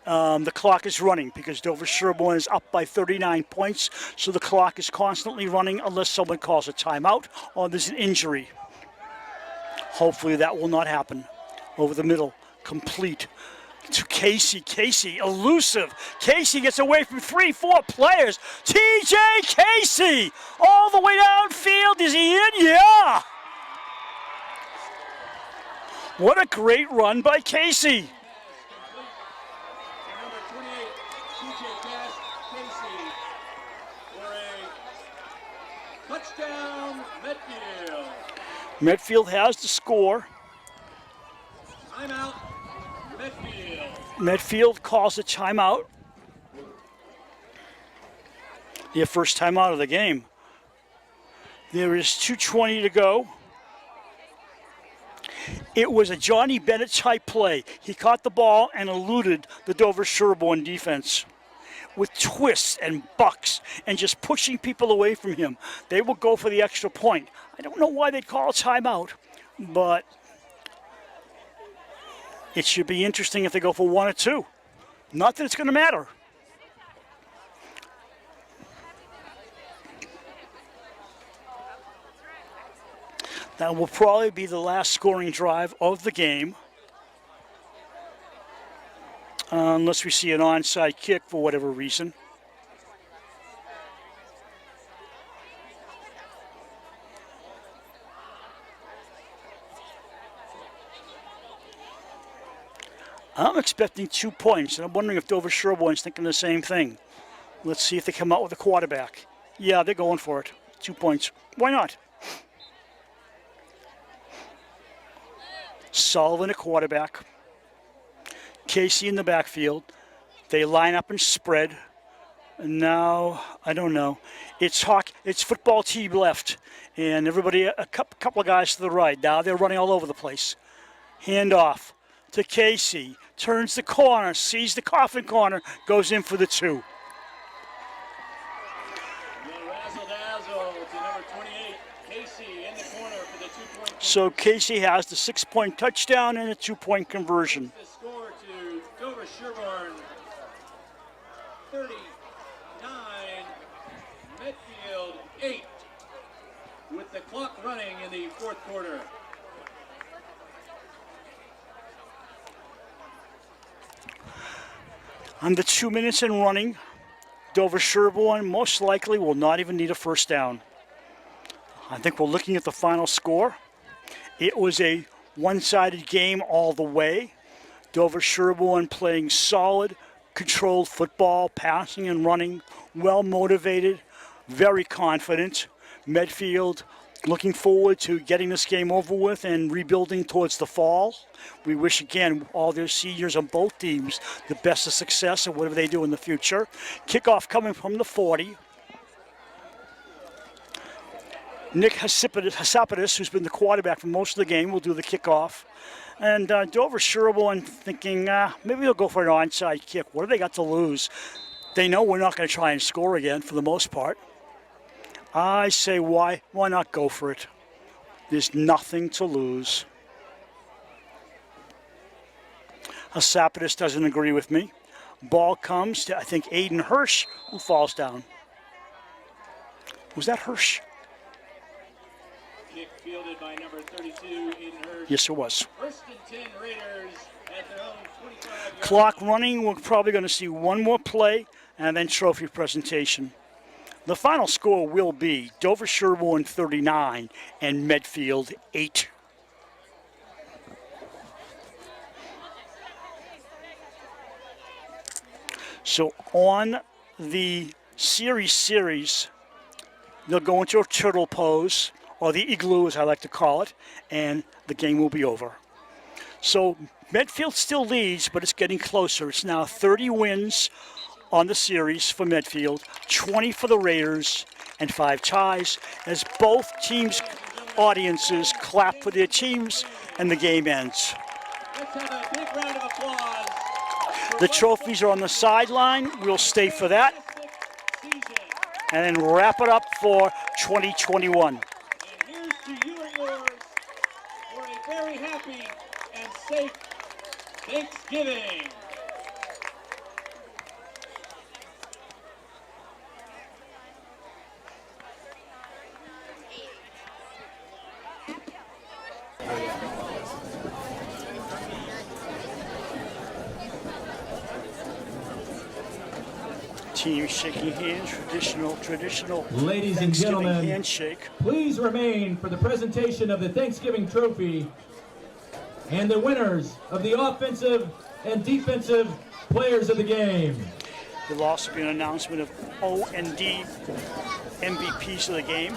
Speaker 6: the clock is running because Dover-Sherborn is up by 39 points, so the clock is constantly running unless someone calls a timeout or there's an injury. Hopefully that will not happen. Over the middle, complete to Casey. Casey, elusive. Casey gets away from 3-4 players. TJ Casey, all the way downfield. Is he in? Yeah. What a great run by Casey.
Speaker 8: number 28, TJ Casey for a touchdown, Medfield.
Speaker 6: Medfield has the score.
Speaker 8: Timeout, Medfield.
Speaker 6: Medfield calls a timeout. Their first timeout of the game. There is 2:20 to go. It was a Johnny Bennett type play. He caught the ball and eluded the Dover-Sherborn defense with twists and bucks and just pushing people away from him. They will go for the extra point. I don't know why they'd call a timeout, but it should be interesting if they go for 1 or 2. Not that it's going to matter. That will probably be the last scoring drive of the game. Unless we see an onside kick for whatever reason. I'm expecting 2 points, and I'm wondering if Dover-Sherborn's thinking the same thing. Let's see if they come out with a quarterback. Yeah, they're going for it. 2 points. Why not? Sullivan, a quarterback. Casey in the backfield. They line up and spread. Now, I don't know. It's football team left, and everybody, a couple of guys to the right. Now they're running all over the place. Hand off to Casey. Turns the corner, sees the coffin corner, goes in for the 2.
Speaker 8: Razzle-dazzle to number 28, Casey in the corner for the 2-point.
Speaker 6: So Casey has the 6-point touchdown and a 2-point conversion.
Speaker 8: The score to Dover-Sherborn, 39, Medfield 8, with the clock running in the 4th quarter.
Speaker 6: Under 2 minutes and running, Dover-Sherborn most likely will not even need a first down. I think we're looking at the final score. It was a one-sided game all the way. Dover-Sherborn playing solid, controlled football, passing and running, well motivated, very confident. Medfield looking forward to getting this game over with and rebuilding towards the fall. We wish, again, all their seniors on both teams the best of success and whatever they do in the future. Kickoff coming from the 40. Nick Hasapidis, who's been the quarterback for most of the game, will do the kickoff. And Dover-Sherborn thinking, maybe they'll go for an onside kick. What do they got to lose? They know we're not going to try and score again for the most part. I say, why not go for it? There's nothing to lose. Hasapidis doesn't agree with me. Ball comes to, I think, Aiden Hirsch, who falls down. Was that Hirsch?
Speaker 8: Kick fielded by number 32, Aiden Hirsch.
Speaker 6: Yes, it was.
Speaker 8: 1st and 10 Raiders at their own 25-yard
Speaker 6: Clock running. We're probably going to see one more play and then trophy presentation. The final score will be Dover-Sherborn 39 and Medfield 8. So on the series, they'll go into a turtle pose, or the igloo as I like to call it, and the game will be over. So Medfield still leads, but it's getting closer. It's now 30 wins on the series for Medfield, 20 for the Raiders, and 5 ties, as both teams' audiences clap for their teams, and the game ends.
Speaker 8: Let's have a big round of applause.
Speaker 6: The trophies are on the sideline. We'll stay for that, and then wrap it up for 2021.
Speaker 8: And here's to you and yours for a very happy and safe Thanksgiving.
Speaker 6: Team shaking hands, traditional
Speaker 1: Ladies and
Speaker 6: Thanksgiving
Speaker 1: gentlemen,
Speaker 6: handshake.
Speaker 1: please remain for the presentation of the Thanksgiving trophy and the winners of the offensive and defensive players of the game.
Speaker 6: There'll also be an announcement of O&D MVPs of the game.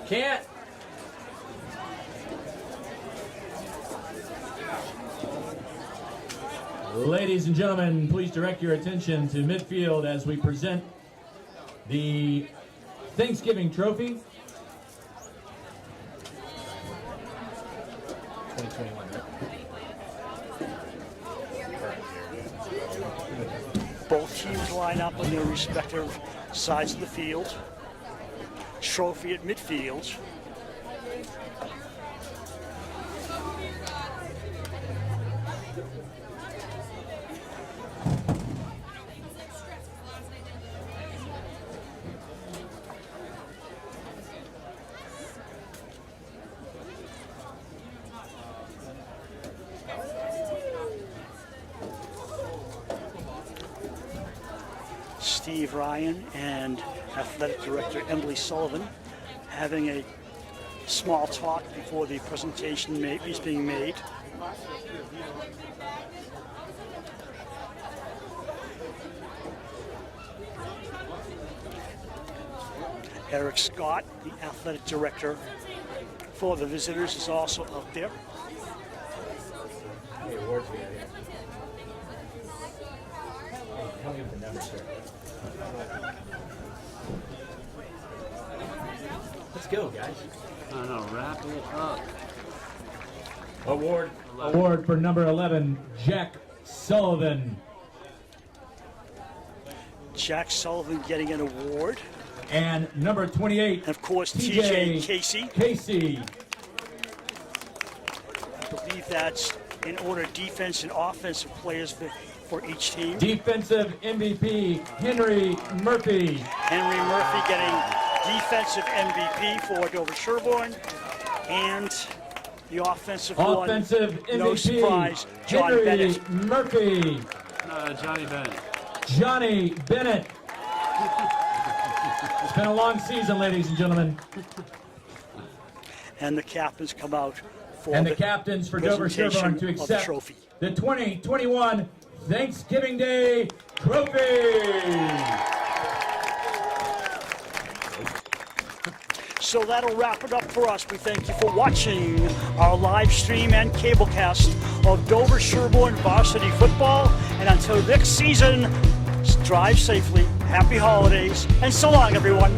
Speaker 1: Can't. Ladies and gentlemen, please direct your attention to midfield as we present the Thanksgiving trophy. 2021, right?
Speaker 6: Both teams line up on their respective sides of the field. Trophy at midfield. Steve Ryan and Athletic Director Emily Sullivan having a small talk before the presentation is being made. Eric Scott, the Athletic Director for the visitors, is also out there.
Speaker 2: Let's go, guys.
Speaker 5: I know, wrap it up.
Speaker 1: Award for number 11, Jack Sullivan.
Speaker 6: Jack Sullivan getting an award.
Speaker 1: And number 28,
Speaker 6: And of course, TJ Casey.
Speaker 1: Casey.
Speaker 6: I believe that's in order defense and offensive players for each team.
Speaker 1: Defensive MVP, Henry Murphy.
Speaker 6: Henry Murphy getting defensive MVP for Dover-Sherborn, and the offensive
Speaker 1: Offensive
Speaker 6: one, no
Speaker 1: MVP,
Speaker 6: surprise, John
Speaker 1: Henry
Speaker 6: Bennett.
Speaker 1: Murphy.
Speaker 5: Johnny Bennett.
Speaker 1: Johnny Bennett. It's been a long season, ladies and gentlemen.
Speaker 6: And the captains come out for
Speaker 1: And the captains for Dover-Sherborn to
Speaker 6: presentation of the
Speaker 1: accept
Speaker 6: trophy.
Speaker 1: the 2021 Thanksgiving Day Trophy.
Speaker 6: So that'll wrap it up for us. We thank you for watching our live stream and cablecast of Dover-Sherborn varsity football. And until next season, drive safely, happy holidays, and so long, everyone.